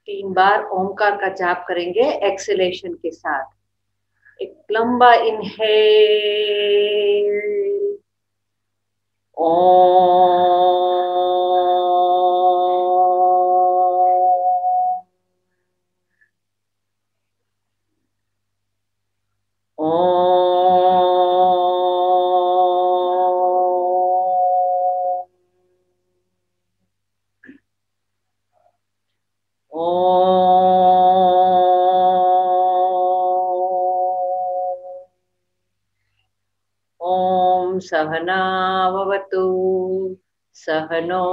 3 बार ओमकार का जाप करेंगे एक्सेलेशन के साथ। एक लंबा इनहेल, ओम सहना भवतु, सहनो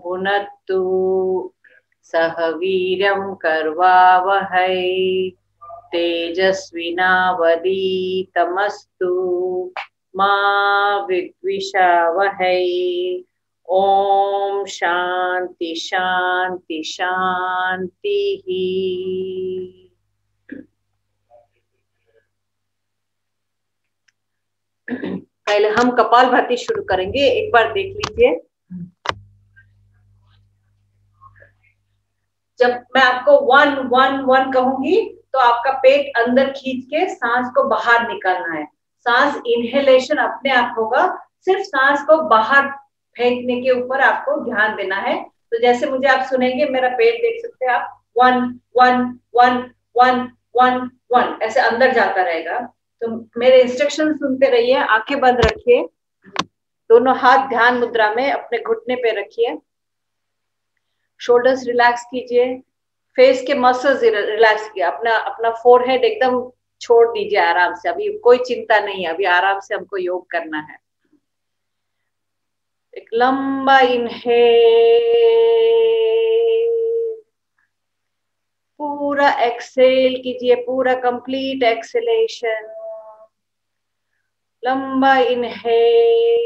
भुनक्तु, सह वीर्यं कर्वावहै, तेजस्विनावधीतमस्तु मा विद्विषावहै। ओम शांति शांति शांति ही। पहले हम कपालभाति शुरू करेंगे, एक बार देख लीजिए। जब मैं आपको 1 1 1 कहूंगी तो आपका पेट अंदर खींच के सांस को बाहर निकालना है। सांस इनहेलेशन अपने आप होगा, सिर्फ सांस को बाहर फेंकने के ऊपर आपको ध्यान देना है। तो जैसे मुझे आप सुनेंगे, मेरा पेट देख सकते हैं आप, 1 1 1 1 1 1 ऐसे अंदर जाता रहेगा। तो मेरे इंस्ट्रक्शन सुनते रहिए, आंखें बंद रखिए, दोनों हाथ ध्यान मुद्रा में अपने घुटने पे रखिए, शोल्डर्स रिलैक्स कीजिए, फेस के मसल्स रिलैक्स कीजिए, अपना अपना फोरहेड एकदम छोड़ दीजिए आराम से। अभी कोई चिंता नहीं है, अभी आराम से हमको योग करना है। एक लंबा इनहेल, पूरा एक्सेल कीजिए, पूरा कंप्लीट एक्सेलेशन। लंबा इनहेल,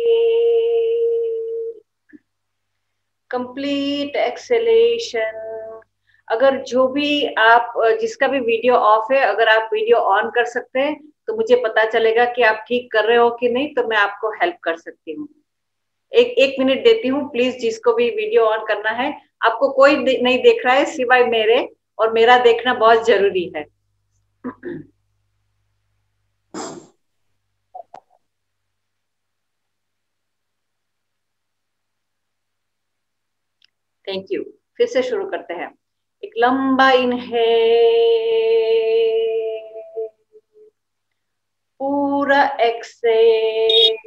कंप्लीट एक्सेलेशन। अगर जो भी आप, जिसका भी वीडियो ऑफ है, अगर आप वीडियो ऑन कर सकते हैं तो मुझे पता चलेगा कि आप ठीक कर रहे हो कि नहीं, तो मैं आपको हेल्प कर सकती हूँ। एक मिनट देती हूँ प्लीज, जिसको भी वीडियो ऑन करना है। आपको कोई नहीं देख रहा है सिवाय मेरे, और मेरा देखना बहुत जरूरी है। Thank you. फिर से शुरू करते हैं। एक लंबा इनहेल, पूरा एक्सेल,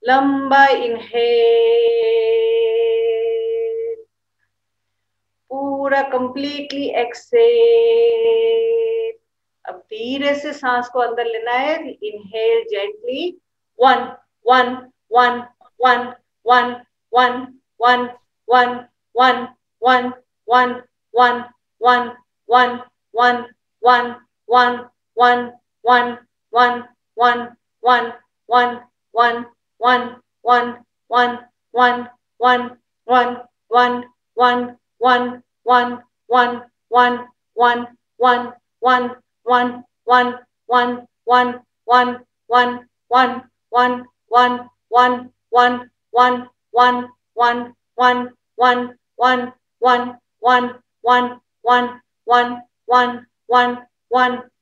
लंबा इनहेल, पूरा कंप्लीटली एक्सेल। अब धीरे से सांस को अंदर लेना है। Inhale gently, 1 1 1 1 1 1 1 1 1 1 1 1 1 1 1 1 1 1 1 1 1 1 1 1 1 1 1 1 1 1 1 1 1 1 1 1 1 1 1 1 1 1 1 1 1 1 1 1 1 1 1 1 1 1 1 1 1 1 1 1 1 1 1 1 1 1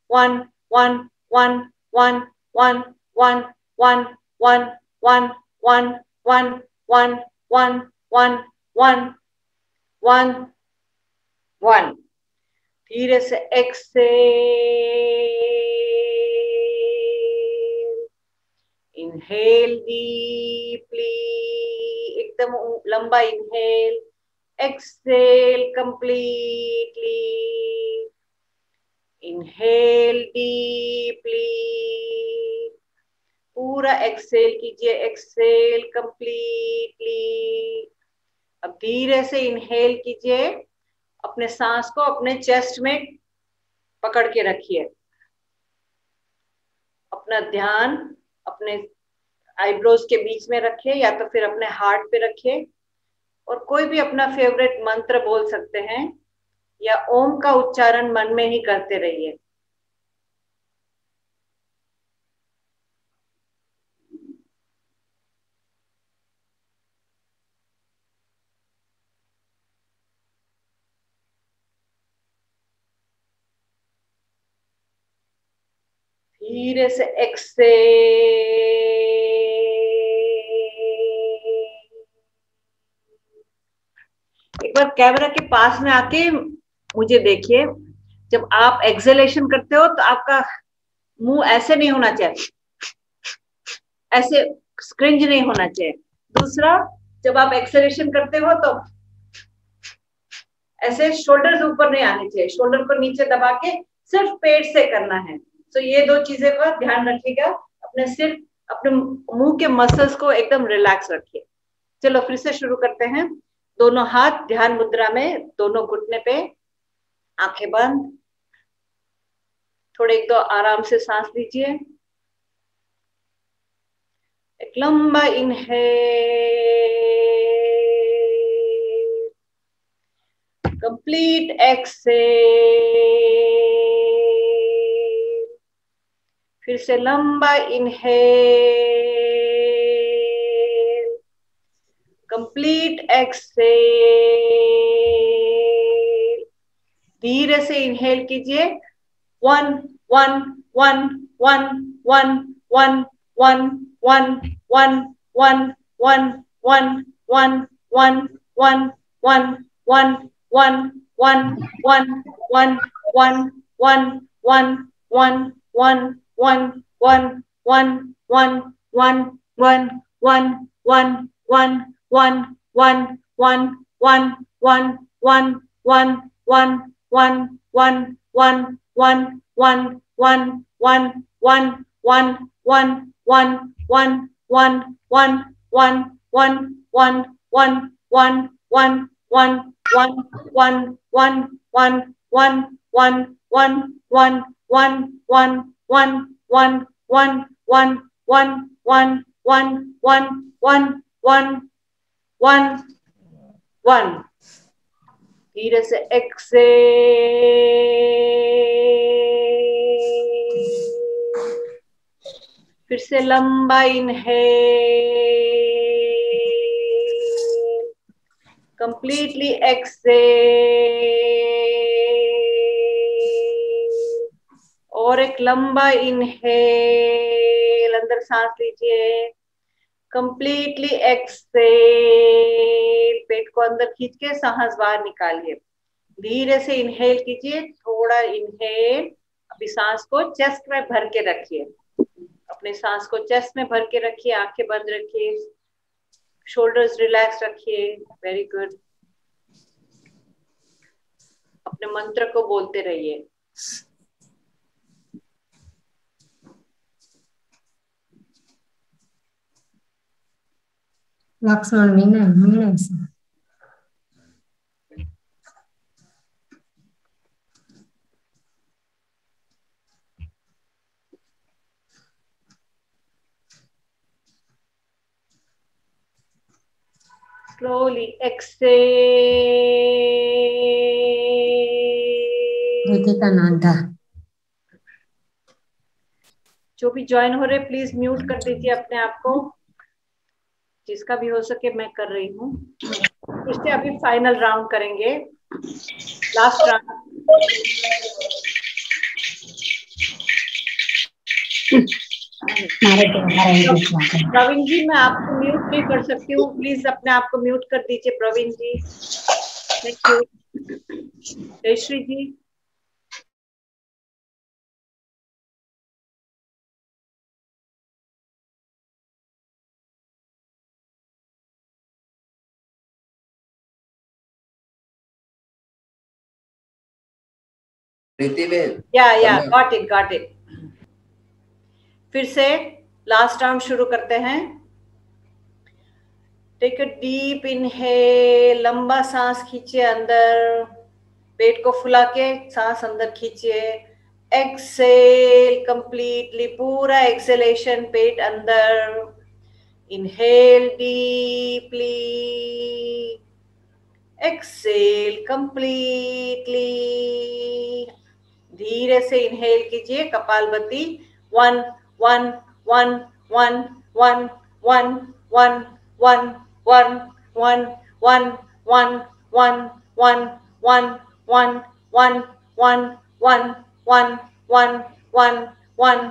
1 1 1 1 1 1 1 1 1 1 1 1 1 1 1। धीरे से एक्सेल, इनहेल डीपली, एकदम लंबा inhale, exhale completely, inhale deeply, पूरा एक्सेल कीजिए, एक्सेल कंप्लीटली। अब धीरे से इनहेल कीजिए, अपने सांस को अपने चेस्ट में पकड़ के रखिए, अपना ध्यान अपने आईब्रोज के बीच में रखिए या तो फिर अपने हार्ट पे रखिए, और कोई भी अपना फेवरेट मंत्र बोल सकते हैं या ओम का उच्चारण मन में ही करते रहिए। धीरे से एक्सेल। एक बार कैमरा के पास में आके मुझे देखिए, जब आप एक्सेलेशन करते हो तो आपका मुंह ऐसे नहीं होना चाहिए, ऐसे स्क्रिंज नहीं होना चाहिए। दूसरा, जब आप एक्सेलेशन करते हो तो ऐसे शोल्डर ऊपर नहीं आने चाहिए, शोल्डर को नीचे दबा के सिर्फ पेट से करना है। तो ये दो चीजें का ध्यान रखिएगा। अपने सिर्फ अपने मुंह के मसल्स को एकदम रिलैक्स रखिए। चलो फिर से शुरू करते हैं। दोनों हाथ ध्यान मुद्रा में, दोनों घुटने पे, आंखें बंद। थोड़े एक दो आराम से सांस लीजिए। एक लंबा इनहेल, कंप्लीट एक्सेल। फिर से लंबा इनहेल, कंप्लीट एक्सेल। धीरे से इनहेल कीजिए। 1 1 1 1 1 1 1 1 1 1 1 1 1 1 1 1 1 1 1 1 1 1 1 1 1 1 1 1 1 1 1 1 1 1 1 1 1 1 1 1 1 1 1 1 1 1 1 1 1 1 1 1 1 1 1 1 1 1 1 1 1 1 1 1 1 1 1 1 1 1 1 1 1 1 1 1 1 1 1 1 1 1 1 1 1 1। धीरे से एक्सेल। फिर से लंबा इनहेल, कंप्लीटली एक्सेल। और एक लंबा इनहेल, अंदर सांस लीजिए, कंप्लीटली एक्सेल। पेट को अंदर खींच के सांस बाहर निकालिए। धीरे से इनहेल कीजिए, थोड़ा इनहेल। अभी सांस को चेस्ट में भर के रखिए, अपने सांस को चेस्ट में भर के रखिए। आंखें बंद रखिए, शोल्डर्स रिलैक्स रखिए। Very good. अपने मंत्र को बोलते रहिए। Lakshman Meena Meena Slowly exhale. रितिका नांदा। जो भी ज्वाइन हो रहे प्लीज म्यूट कर दीजिए अपने आप को, जिसका भी हो सके। मैं कर रही हूँ। इससे अभी फाइनल राउंड करेंगे, लास्ट राउंड। प्रवीण जी, मैं आपको म्यूट नहीं कर सकती हूँ, प्लीज अपने आप को म्यूट कर दीजिए Praveen ji. Thank you. Jayashree ji. Yeah got it. फिर से लास्ट राउंड शुरू करते हैं। टेक अ डीप इनहेल, लंबा सांस खींचिए अंदर, पेट को फुला के सांस अंदर खींचिए। एक्सेल कंप्लीटली, पूरा एक्सेलेशन पेट अंदर। Inhale deeply, exhale completely. धीरे से इनहेल कीजिए, कपालभाति। 1 1 1 1 1 1 1 1 1 1 1 1 1 1 1 1 1 1 1 1 1 1 1 1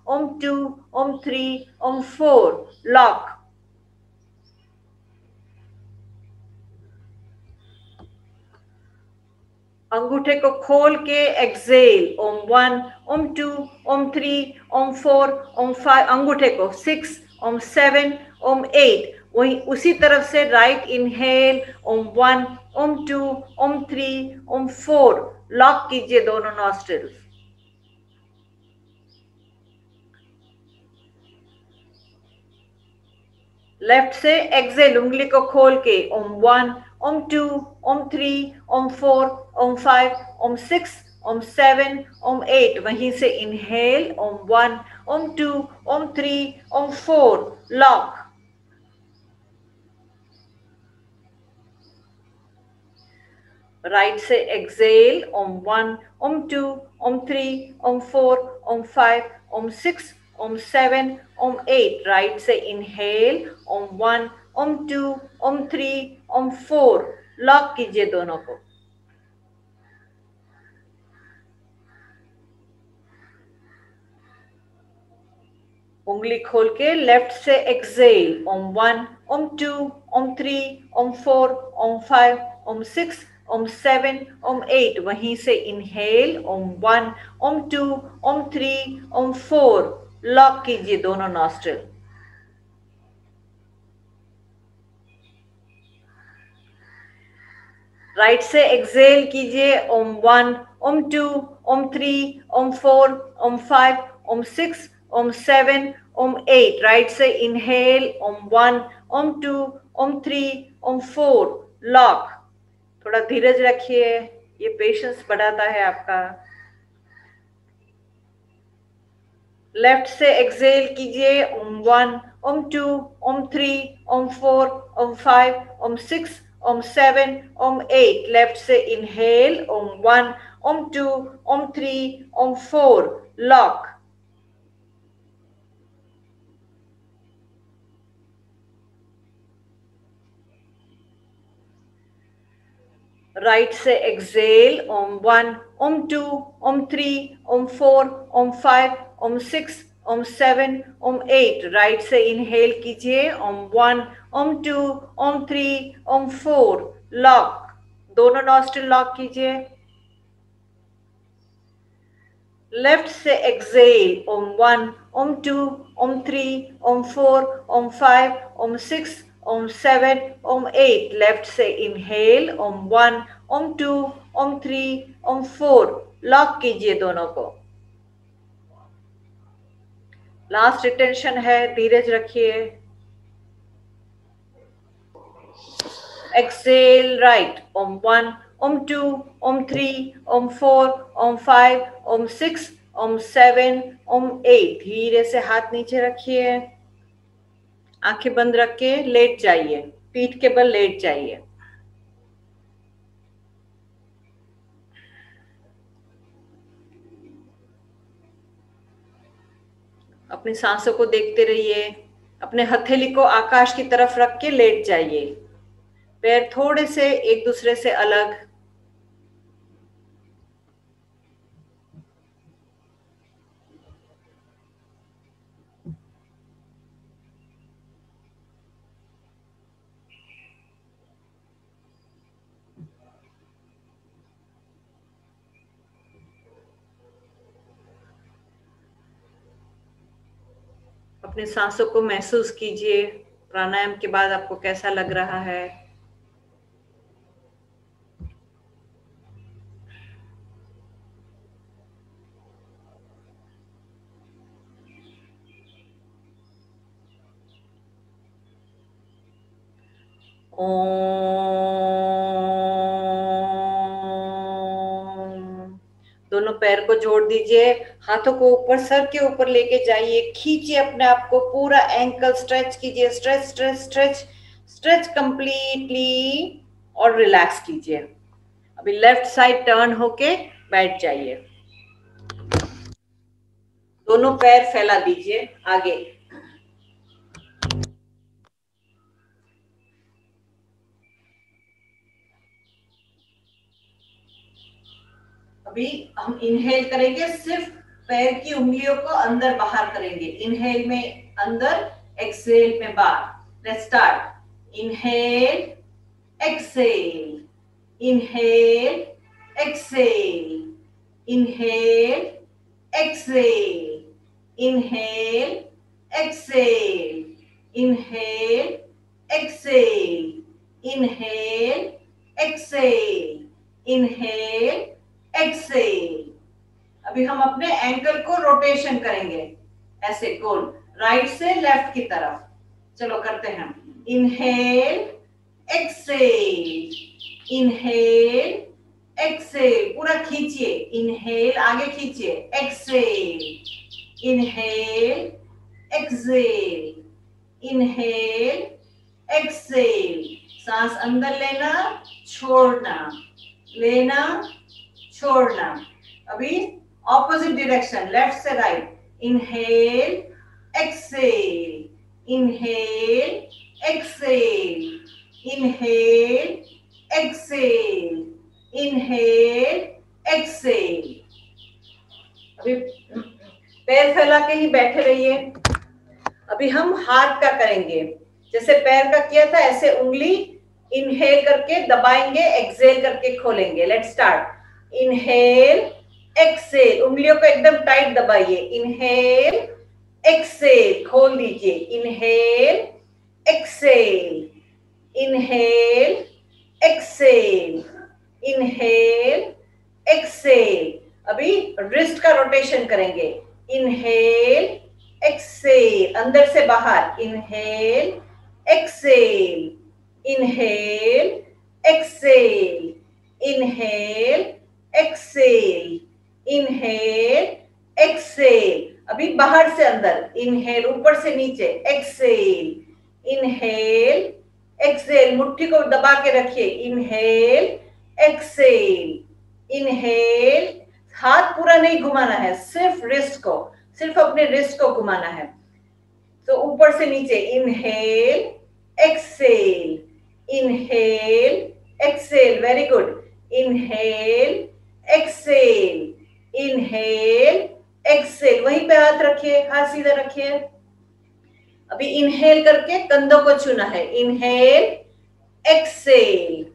2, Om 3, Om 4. Lock. अंगूठे को खोल के Excel. Om 1, Om 2, Om 3, Om 4, Om 5. अंगूठे को 6, Om 7, Om 8. वही उसी तरफ से right inhale. Om 1, Om 2, Om 3, Om 4. Lock कीजिए दोनों नॉस्ट्रिल्स. लेफ्ट से एक्सेल. उंगली को खोल के Om 1, Om 2, Om 3, Om 4, Om 5, Om 6, Om 7, Om 8. वहीं से inhale. Om 1, Om 2, Om 3, Om 4. Lock. Right से Excel. Om 1, Om 2, Om 3, Om 4, Om 5, Om 6, Om 7, Om 8. Right से inhale. Om 1, Om 2, Om 3, Om 4. Lock कीजिए दोनों को. उंगली खोल के लेफ्ट से Excel. Om 1, Om 2, Om 3, Om 4, Om 5, Om 6, Om 7, Om 8. वहीं से inhale. Om 1, Om 2, Om 3, Om 4. Lock कीजिए दोनों नॉस्ट्रिल. राइट से एक्सेल कीजिए. Om 1, Om 2, Om 3, Om 4, Om 5, Om 6, Om 7, Om 8. Right से inhale. Om 1, Om 2, Om 3, Om 4. Lock. थोड़ा धीरज रखिए, ये पेशेंस बढ़ाता है आपका. लेफ्ट से एक्सेल कीजिए. Om 1, Om 2, Om 3, Om 4, Om 5, Om 6, Om 7, Om 8. Left से inhale. Om 1, Om 2, Om 3, Om 4. Lock. Right से Excel. Om 1, Om 2, Om 3, Om 4, Om 5, Om 6, Om 7, Om 8. Right से इनहेल कीजिए. Om 1, Om 2, Om 3, Om 4. Lock. दोनों nostril lock कीजिए. Left से Excel. Om 1, Om 2, Om 3, Om 4, Om 5, Om 6, Om 7, Om 8. Left से inhale. Om 1, Om 2, Om 3, Om 4. Lock कीजिए दोनों को. Last retention है, धीरज रखिए. Exhale right. Om 1, Om 2, Om 3, Om 4, Om 5, Om 6, Om 7, Om 8. धीरे से हाथ नीचे रखिए. आंखें बंद रख के लेट जाइए. पीठ के बल लेट जाइए. अपनी सांसों को देखते रहिए. अपने हथेली को आकाश की तरफ रख के लेट जाइए. पैर थोड़े से एक दूसरे से अलग. अपनी सांसों को महसूस कीजिए. प्राणायाम के बाद आपको कैसा लग रहा है. दोनों पैर को जोड़ दीजिए. हाथों को ऊपर सर के ऊपर लेके जाइए. खींचिए अपने आप को. पूरा एंकल स्ट्रेच कीजिए. Stretch stretch stretch stretch completely और रिलैक्स कीजिए. अभी लेफ्ट साइड टर्न होके बैठ जाइए. दोनों पैर फैला दीजिए आगे. अभी हम इनहेल करेंगे. सिर्फ पैर की उंगलियों को अंदर बाहर करेंगे। इनहेल में अंदर, एक्सहेल में बाहर। Let's start. Inhale, exhale, inhale, exhale, inhale, exhale, inhale, exhale, inhale, exhale, inhale, exhale, inhale, exhale. अभी हम अपने एंकल को रोटेशन करेंगे ऐसे गोल, राइट से लेफ्ट की तरफ। चलो करते हैं। इनहेल, एक्सहेल, इनहेल, एक्सहेल, पूरा खींचिए। इनहेल, आगे खींचिए, exhale, inhale, exhale, inhale, exhale. सांस अंदर लेना, छोड़ना, लेना, छोड़ना। अभी ऑपोजिट डायरेक्शन, लेफ्ट से right. Inhale, exhale, inhale, exhale, inhale, exhale, inhale, exhale. अभी पैर फैला के ही बैठे रहिए। अभी हम हाथ का करेंगे, जैसे पैर का किया था ऐसे उंगली इनहेल करके दबाएंगे, एक्सहेल करके खोलेंगे। Let's start. इनहेल, एक्सहेल, उंगलियों को एकदम टाइट दबाइए। इनहेल, एक्सहेल, खोल दीजिए। Inhale, exhale, inhale, exhale, inhale, exhale. अभी रिस्ट का रोटेशन करेंगे। इनहेल, एक्सहेल, अंदर से बाहर। Inhale, exhale, inhale, exhale, inhale, exhale, inhale, exhale. अभी बाहर से अंदर। इनहेल, ऊपर से नीचे, एक्सहेल, इनहेल, एक्सहेल, मुट्ठी को दबा के रखिए। Inhale, exhale, inhale. हाथ पूरा नहीं घुमाना है, सिर्फ रिस्ट को, सिर्फ अपने रिस्ट को घुमाना है। तो ऊपर से नीचे। Inhale, exhale, inhale, exhale, very good. Inhale, exhale, inhale, exhale. वहीं पे हाथ रखिए, हाथ सीधा रखिए। अभी इनहेल करके कंधों को छूना है। Inhale, exhale,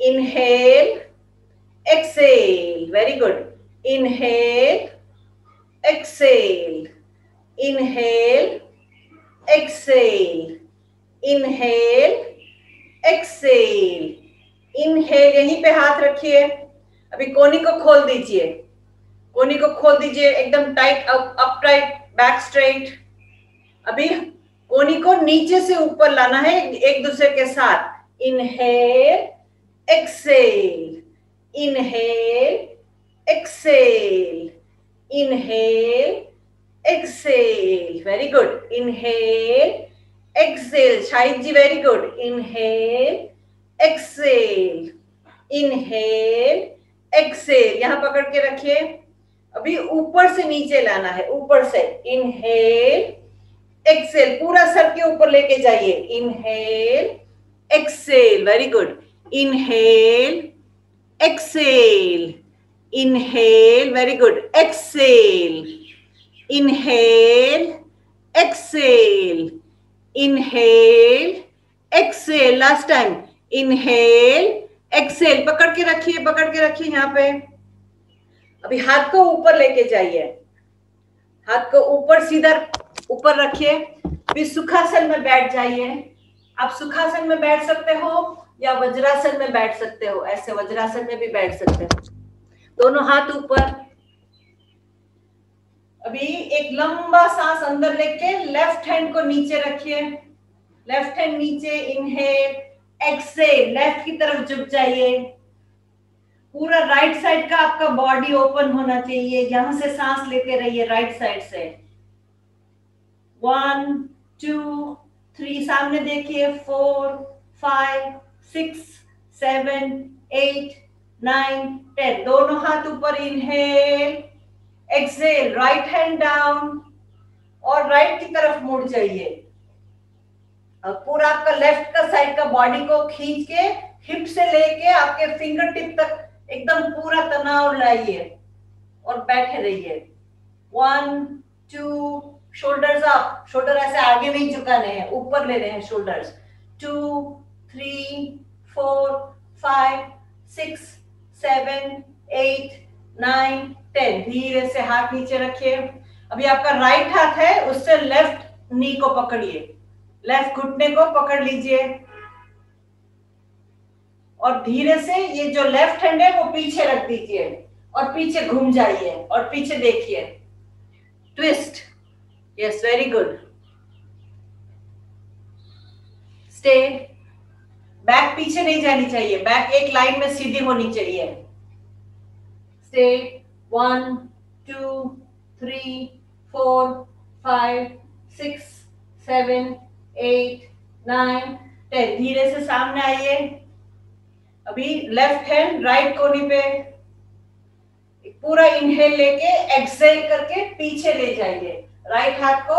inhale, exhale, very good. Inhale, exhale, inhale, exhale, inhale, exhale, inhale. यहीं पे हाथ रखिए। अभी कोहनी को खोल दीजिए, कोहनी को खोल दीजिए एकदम tight, up tight, back straight. अभी कोहनी को नीचे से ऊपर लाना है एक दूसरे के साथ। Inhale, exhale, inhale, exhale, inhale, exhale, very good. Inhale, exhale, Shahid ji very good. Inhale, exhale, inhale, exhale, यहां पकड़ के रखिए। अभी ऊपर से नीचे लाना है, ऊपर से। इनहेल, एक्सहेल, पूरा सर के ऊपर लेके जाइए। Inhale, exhale, very good. Inhale, exhale, inhale, very good. Exhale, inhale, exhale, inhale, exhale, last time. Inhale, exhale, पकड़ के रखिए, पकड़ के रखिए यहाँ पे। अभी हाथ को ऊपर लेके जाइए, हाथ को ऊपर सीधा ऊपर रखिए। अभी सुखासन में बैठ जाइए। आप सुखासन में बैठ सकते हो या वज्रासन में बैठ सकते हो, ऐसे वज्रासन में भी बैठ सकते हो। दोनों हाथ ऊपर। अभी एक लंबा सांस अंदर लेके लेफ्ट हैंड को नीचे रखिए, लेफ्ट हैंड नीचे। इनहेल, एक्सहेल, लेफ्ट की तरफ झुक जाइए। पूरा राइट साइड का आपका बॉडी ओपन होना चाहिए, यहां से सांस लेते रहिए राइट साइड से। 1 2 3, सामने देखिए। 4 5 6 7 8 9 10, दोनों हाथ ऊपर। Inhale, exhale, right hand down और राइट की तरफ मुड़ जाइए। और पूरा आपका लेफ्ट का साइड का बॉडी को खींच के हिप से लेके आपके फिंगर टिप तक एकदम पूरा तनाव लाइए और बैठे रहिए। 1 2, शोल्डर्स अप, शोल्डर ऐसे आगे नहीं झुकाने हैं, ऊपर लेने हैं शोल्डर्स। 2 3 4 5 6 7 8 9 10, धीरे से हाथ नीचे रखिए। अभी आपका राइट हाथ है, उससे लेफ्ट नी को पकड़िए, लेफ्ट घुटने को पकड़ लीजिए और धीरे से ये जो लेफ्ट हैंड है वो पीछे रख दीजिए और पीछे घूम जाइए और पीछे देखिए, twist. Yes, very good. Stay. Back पीछे नहीं जानी चाहिए, बैक एक लाइन में सीधी होनी चाहिए। स्टे। 1 2 3 4 5 6 7 8 9 10, धीरे से सामने आइए। अभी लेफ्ट हैंड राइट कोनी पे, पूरा इनहेल लेके एक्सहेल करके पीछे ले जाइए। राइट हाथ को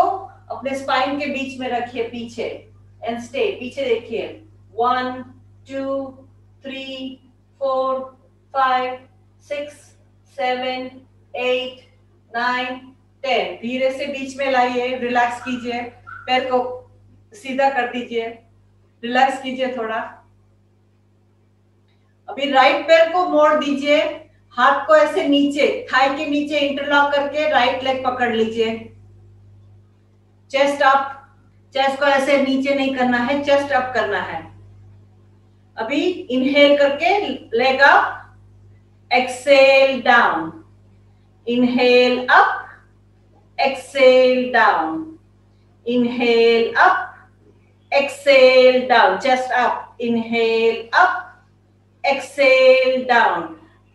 अपने स्पाइन के बीच में रखिए पीछे एंड स्टे, पीछे देखिए। 1 2 3 4 5 6 7 8 9 10, धीरे से बीच में लाइए, रिलैक्स कीजिए, पैर को सीधा कर दीजिए, रिलैक्स कीजिए थोड़ा। अभी राइट पैर को मोड़ दीजिए, हाथ को ऐसे नीचे थाई के नीचे इंटरलॉक करके राइट लेग पकड़ लीजिए। चेस्ट अप, चेस्ट को ऐसे नीचे नहीं करना है, चेस्ट अप करना है। अभी इनहेल करके leg up, exhale down, inhale up, exhale down, inhale up, exhale down, chest up, inhale up, exhale down.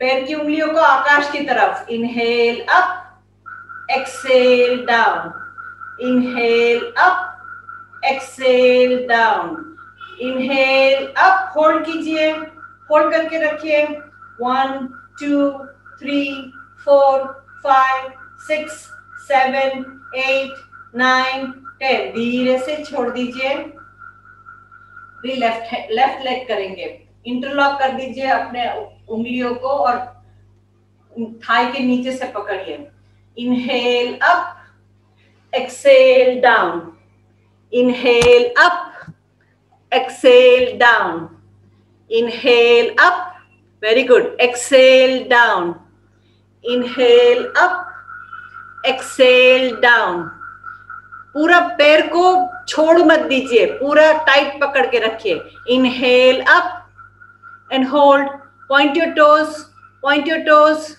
पैर की उंगलियों को आकाश की तरफ, inhale up, exhale down, inhale up, exhale down, inhale up, hold कीजिए, होल्ड करके रखिए। 1 2 3 4 5 6 7 8 9 10, धीरे से छोड़ दीजिए। लेफ्ट लेग करेंगे, इंटरलॉक कर दीजिए अपने उंगलियों को और थाई के नीचे से पकड़िए। Inhale up, exhale down, inhale up, exhale down, inhale up, very good, exhale down, inhale up, exhale down. पूरा पैर को छोड़ मत दीजिए, पूरा टाइट पकड़ के रखिए। Inhale up and hold, point your toes, point your toes,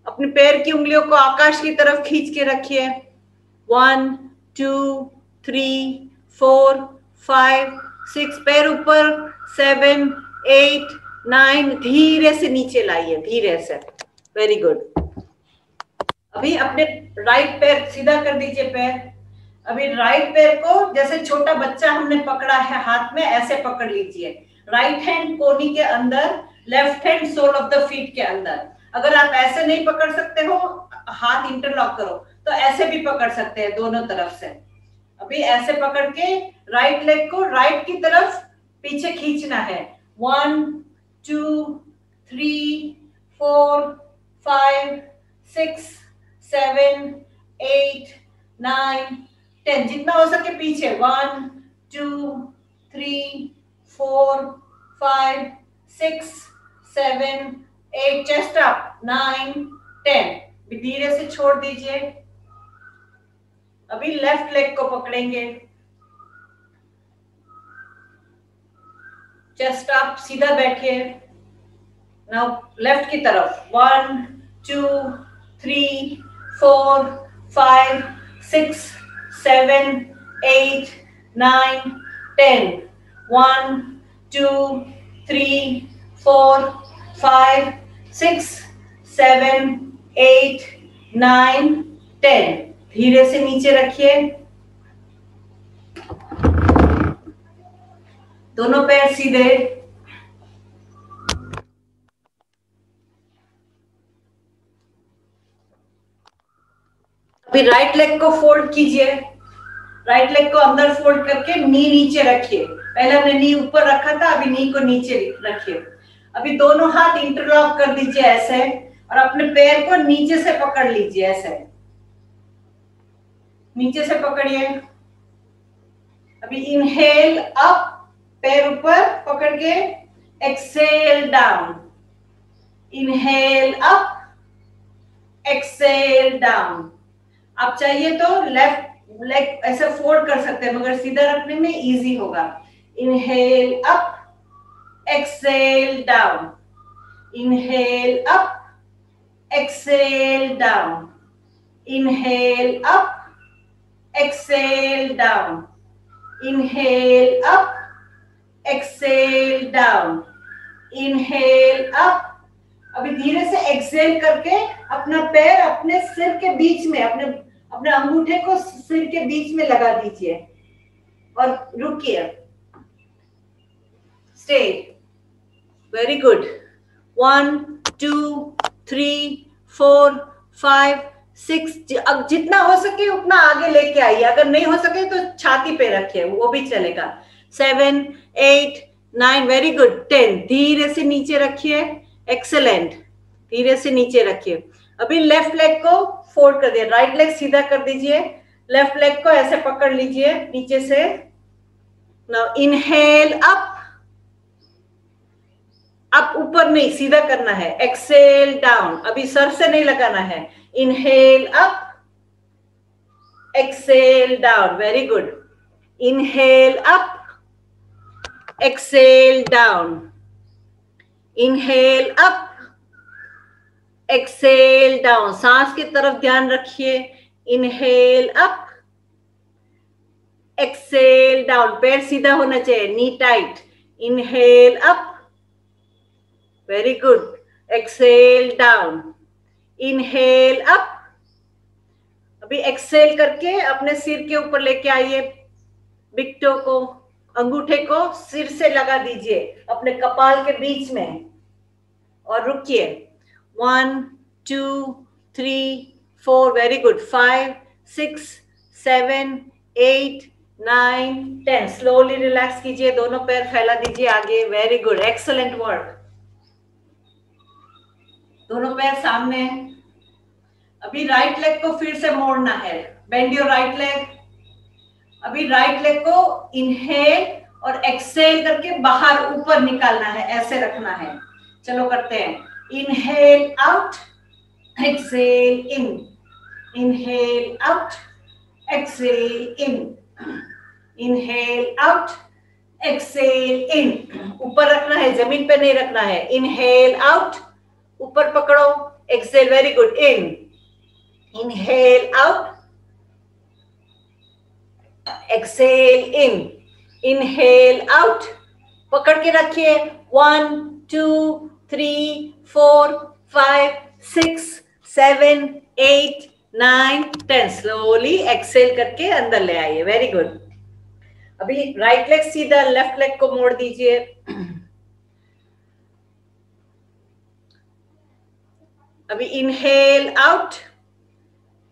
अपने पैर की उंगलियों को आकाश की तरफ खींच के रखिए। 1 2 3 4 5 6, पैर ऊपर, 7 8 9, धीरे से नीचे लाइए, धीरे से, वेरी गुड। अभी अपने राइट पैर सीधा कर दीजिए पैर। अभी राइट पैर को जैसे छोटा बच्चा हमने पकड़ा है हाथ में, ऐसे पकड़ लीजिए। राइट हैंड कोनी के अंदर, left hand sole of the feet के अंदर। अगर आप ऐसे नहीं पकड़ सकते हो, हाथ इंटरलॉक करो, तो ऐसे भी पकड़ सकते हैं दोनों तरफ से। अभी ऐसे पकड़ के राइट लेग को राइट की तरफ पीछे खींचना है। 1 2 3 4 5 6 7 8 9 10, जितना हो सके पीछे। 1 2 3 4 5 6 7 8, चेस्ट अप, 9 10, धीरे से छोड़ दीजिए। अभी लेफ्ट लेग को पकड़ेंगे, चेस्ट अप, सीधा बैठिए। नाउ लेफ्ट की तरफ, 1 2 3 4 5 6 7 8 9 10, 1 2 3 4 5 6 7 8 9 10, धीरे से नीचे रखिए। दोनों पैर सीधे। अभी राइट लेग को फोल्ड कीजिए, राइट लेग को अंदर फोल्ड करके नी नीचे रखिए। पहले हमने नी ऊपर रखा था, अभी नी को नीचे रखिए। अभी दोनों हाथ इंटरलॉक कर दीजिए ऐसे, और अपने पैर को नीचे से पकड़ लीजिए ऐसे। नीचे से पकड़िए। अभी इनहेल अप, पैर ऊपर पकड़ के, Excel down, inhale up, exhale down. आप चाहिए तो लेफ्ट लेग ऐसे फोल्ड कर सकते हैं, मगर सीधा रखने में इजी होगा। Inhale up, exhale down, inhale up, exhale down, inhale up, exhale down, inhale up, exhale down, inhale up. अभी धीरे से एक्सेल करके अपना पैर अपने सिर के बीच में, अपने अंगूठे को सिर के बीच में लगा दीजिए और रुकिए। स्टे। Very good. 1 2 3 4 5 6। अब जितना हो सके उतना आगे लेके आइए, अगर नहीं हो सके तो छाती पे रखिए, वो भी चलेगा। 7 8 9। Very good. 10। धीरे से नीचे रखिए। एक्सेलेंट। धीरे से नीचे रखिए। अभी लेफ्ट लेग को फोल्ड कर दिया, राइट लेग सीधा कर दीजिए, लेफ्ट लेग को ऐसे पकड़ लीजिए नीचे से। नाउ इनहेल अप, अब ऊपर नहीं, सीधा करना है। एक्सेल डाउन, अभी सर से नहीं लगाना है। Inhale up, exhale down. Very good. Inhale up, exhale down, inhale up, exhale down. सांस की तरफ ध्यान रखिए। Inhale up, exhale down. पैर सीधा होना चाहिए, knee tight. Inhale up, very good. Exhale down, inhale up. अभी एक्सेल करके अपने सिर के ऊपर लेके आइए, बिग टो को, अंगूठे को सिर से लगा दीजिए अपने कपाल के बीच में और रुकिए। 1 2 3 4। Very good. 5 6 7 8 9 10। स्लोली रिलैक्स कीजिए, दोनों पैर फैला दीजिए आगे। Very good. Excellent work. दोनों पैर सामने। अभी राइट लेग को फिर से मोड़ना है। Bend your right leg. अभी राइट लेग को इनहेल और एक्सेल करके बाहर ऊपर निकालना है, ऐसे रखना है। चलो करते हैं। Inhale out, exhale in, inhale out, exhale in, inhale out, exhale in. ऊपर रखना है, जमीन पे नहीं रखना है। इनहेल आउट, ऊपर पकड़ो, exhale. Very good. In, inhale out, exhale in, inhale out, पकड़ के रखिए। 1 2 3 4 5 6 7 8 9 10। स्लोली एक्सेल करके अंदर ले आइए। Very good. अभी राइट लेग सीधा, लेफ्ट लेग को मोड़ दीजिए। अभी inhale out,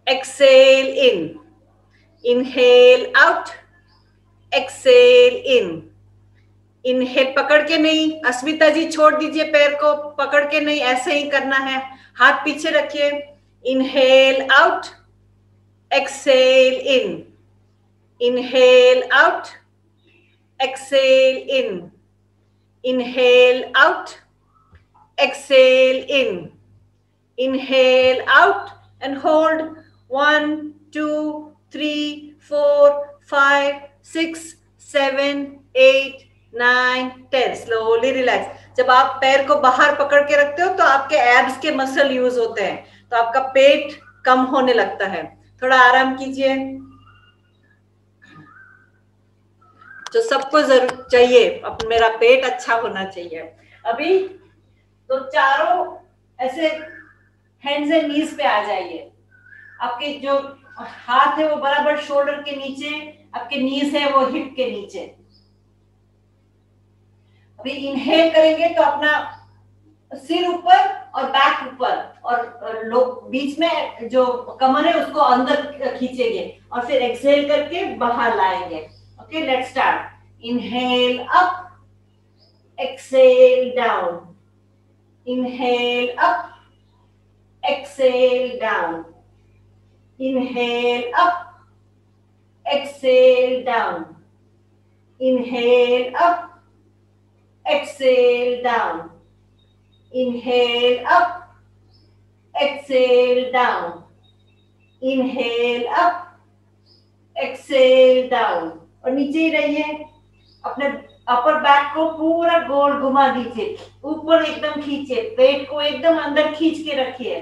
exhale in, inhale out, exhale in, inhale. पकड़ के नहीं, अस्मिता जी छोड़ दीजिए पैर को, पकड़ के नहीं, ऐसे ही करना है। हाथ पीछे रखिए। Inhale out, exhale in, inhale out, exhale in, inhale out, exhale in, inhale out and hold. 1 2 3 4 5 6 7 8 9 10। Slowly relax. जब आप पैर को बाहर पकड़ के रखते हो तो आपके एब्स के मसल यूज होते हैं, तो आपका पेट कम होने लगता है। थोड़ा आराम कीजिए। जो सबको जरूर चाहिए, अब मेरा पेट अच्छा होना चाहिए। अभी तो चारों ऐसे हैंड्स एंड नीज पे आ जाइए। आपके जो हाथ है वो बराबर शोल्डर के नीचे, आपके नीज है वो हिप के नीचे। अभी इनहेल करेंगे तो अपना सिर ऊपर और बैक ऊपर, और लोग बीच में जो कमर है उसको अंदर खींचेंगे, और फिर एक्सहेल करके बाहर लाएंगे। Okay, let's start. Inhale up, exhale down, inhale up, exhale down, inhale up, exhale down, inhale up, exhale down, inhale up, exhale down, inhale up, exhale down। और नीचे ही रहिए, अपने अपर बैक को पूरा गोल घुमा दीजिए, ऊपर एकदम खींचिए, पेट को एकदम अंदर खींच के रखिए,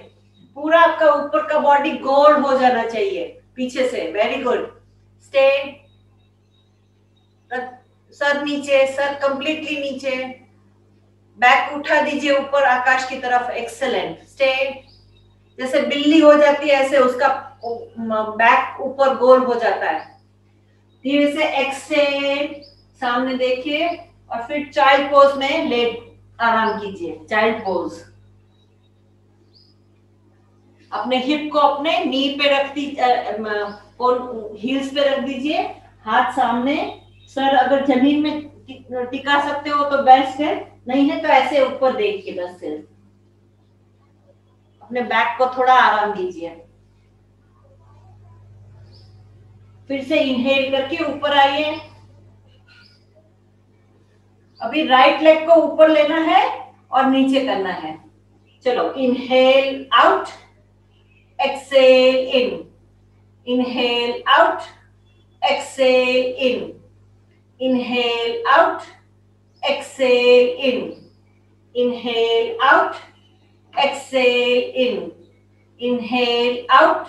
पूरा आपका ऊपर का बॉडी गोल हो जाना चाहिए पीछे से। Very good. स्टे, सर नीचे, सर कंप्लीटली नीचे, बैक उठा दीजिए ऊपर आकाश की तरफ। एक्सेलेंट। स्टे, जैसे बिल्ली हो जाती है ऐसे उसका बैक ऊपर गोल हो जाता है। धीरे से एक्सेल, सामने देखिए, और फिर चाइल्ड पोज में लेट आराम कीजिए। चाइल्ड पोज, अपने हिप को अपने नी पे रख दीजिए, हील्स पे रख दीजिए, हाथ सामने, सर अगर जमीन में टिका सकते हो तो बेस्ट है, नहीं है तो ऐसे ऊपर देखिए बस। सिर्फ अपने बैक को थोड़ा आराम दीजिए। फिर से इनहेल करके ऊपर आइए। अभी राइट लेग को ऊपर लेना है और नीचे करना है। चलो, inhale out, exhale in, inhale out, exhale in, inhale out, exhale in, inhale out, exhale in, inhale out,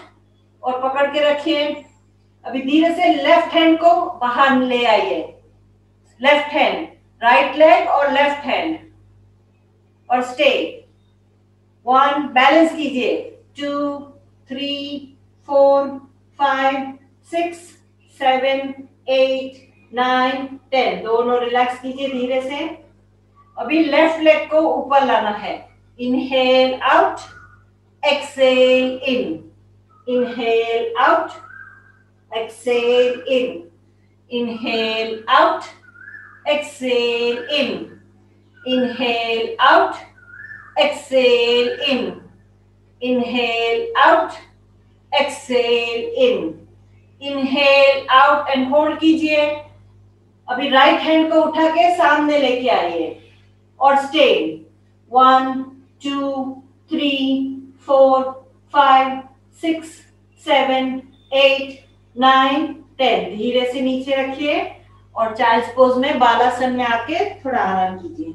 और पकड़ के रखिए। अभी धीरे से लेफ्ट हैंड को बाहर ले आइए, लेफ्ट हैंड, राइट लेग और लेफ्ट हैंड, और स्टे। 1, बैलेंस कीजिए, 2, 3, 4, 5, 6, 7, 8, 9, 10। दोनों रिलैक्स कीजिए धीरे से। अभी लेफ्ट लेग को ऊपर लाना है। Inhale out, exhale in, inhale out, exhale in, inhale out, exhale in, inhale out, exhale in, inhale out, exhale in, inhale out and hold कीजिए। अभी राइट हैंड को उठा के सामने लेके आइए और स्टे। 1, 2, 3, 4, 5, 6, 7, 8, 9, 10। धीरे से नीचे रखिए और चाइल्ड्स पोज में बालासन में आके थोड़ा आराम कीजिए।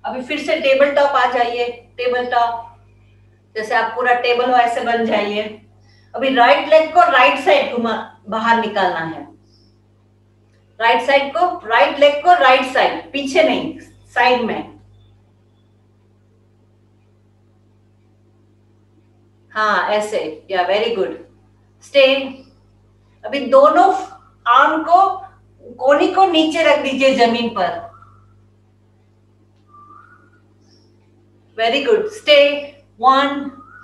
अभी फिर से टेबल टॉप आ जाइए। टेबल टॉप, जैसे आप पूरा टेबल हो ऐसे बन जाइए। अभी राइट लेग को राइट साइड घुमा, बाहर निकालना है। राइट साइड को, राइट लेग को राइट साइड, पीछे नहीं, साइड में। हाँ ऐसे, या वेरी गुड। स्टे। अभी दोनों आर्म को, कोनी को नीचे रख दीजिए जमीन पर। Very good. स्टे। 1,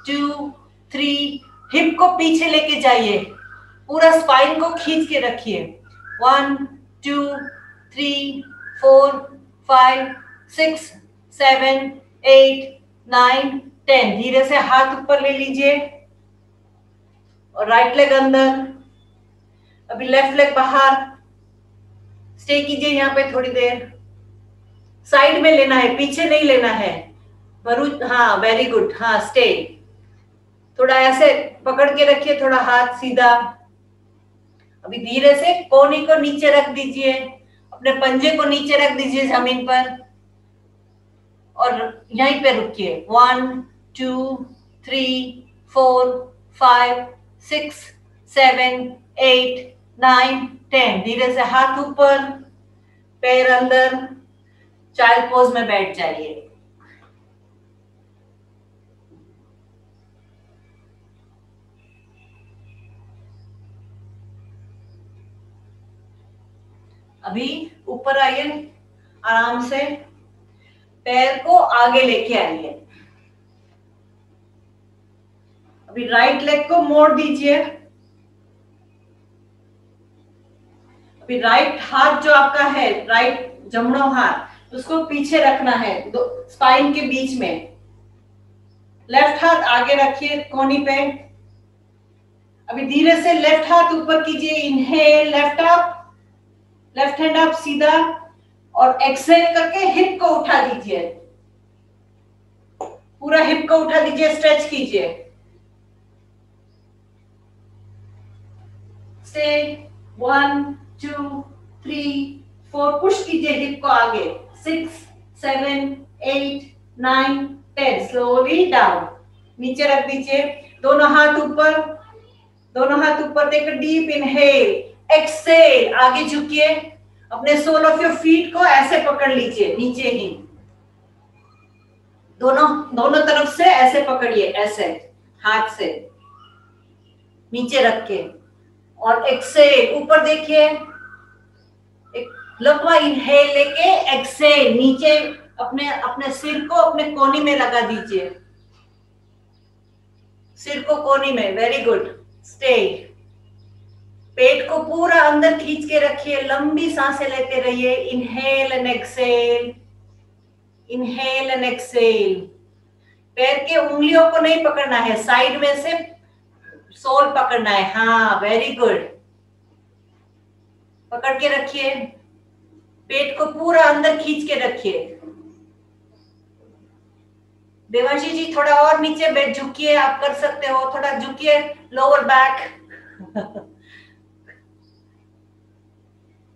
2, 3, हिप को पीछे लेके जाइए, पूरा स्पाइन को खींच के रखिए। 1, 2, 3, 4, 5, 6, 7, 8, 9, 10। धीरे से हाथ ऊपर ले लीजिए और राइट लेग अंदर। अभी लेफ्ट लेग बाहर। स्टे कीजिए यहाँ पे थोड़ी देर। साइड में लेना है, पीछे नहीं लेना है। हाँ वेरी गुड। हाँ स्टे। थोड़ा ऐसे पकड़ के रखिए, थोड़ा हाथ सीधा। अभी धीरे से कोनी को नीचे रख दीजिए, अपने पंजे को नीचे रख दीजिए जमीन पर और यहीं पे रुकिए। 1, 2, 3, 4, 5, 6, 7, 8, 9, 10। धीरे से हाथ ऊपर, पैर अंदर, चाइल्ड पोज में बैठ जाइए। अभी ऊपर आइए, आराम से पैर को आगे लेके आइए। अभी राइट लेग को मोड़ दीजिए। अभी राइट हाथ जो आपका है, राइट जमणो हाथ, उसको पीछे रखना है स्पाइन के बीच में। लेफ्ट हाथ आगे रखिए कोहनी पे। अभी धीरे से लेफ्ट हाथ ऊपर कीजिए, inhale left up, left hand up सीधा, और एक्सहेल करके हिप को उठा दीजिए, पूरा हिप को उठा दीजिए, स्ट्रेच कीजिए। स्टे 1 2 3 4, पुश कीजिए हिप को आगे, 6 7 8 9 10, स्लोली डाउन, नीचे रख दीजिए, दोनों हाथ ऊपर, दोनों हाथ ऊपर, take a deep inhale, exhale, आगे झुकिए, अपने सोल ऑफ योर फीट को ऐसे पकड़ लीजिए, नीचे ही दोनों तरफ से ऐसे पकड़िए, ऐसे हाथ से नीचे रख के, और एक्सहेल ऊपर देखिए, एक लंबा इनहेल लेके एक्सहेल नीचे, अपने सिर को अपने कोहनी में लगा दीजिए, सिर को कोहनी में, वेरी गुड। स्टे, पेट को पूरा अंदर खींच के रखिए, लंबी सांसें लेते रहिए, inhale and exhale, inhale and exhale. पैर के उंगलियों को नहीं पकड़ना है, साइड में से सोल पकड़ना है, हाँ वेरी गुड, पकड़ के रखिए, पेट को पूरा अंदर खींच के रखिए। देवांशी जी थोड़ा और नीचे बैठ झुकिए, आप कर सकते हो, थोड़ा झुकिए, lower back.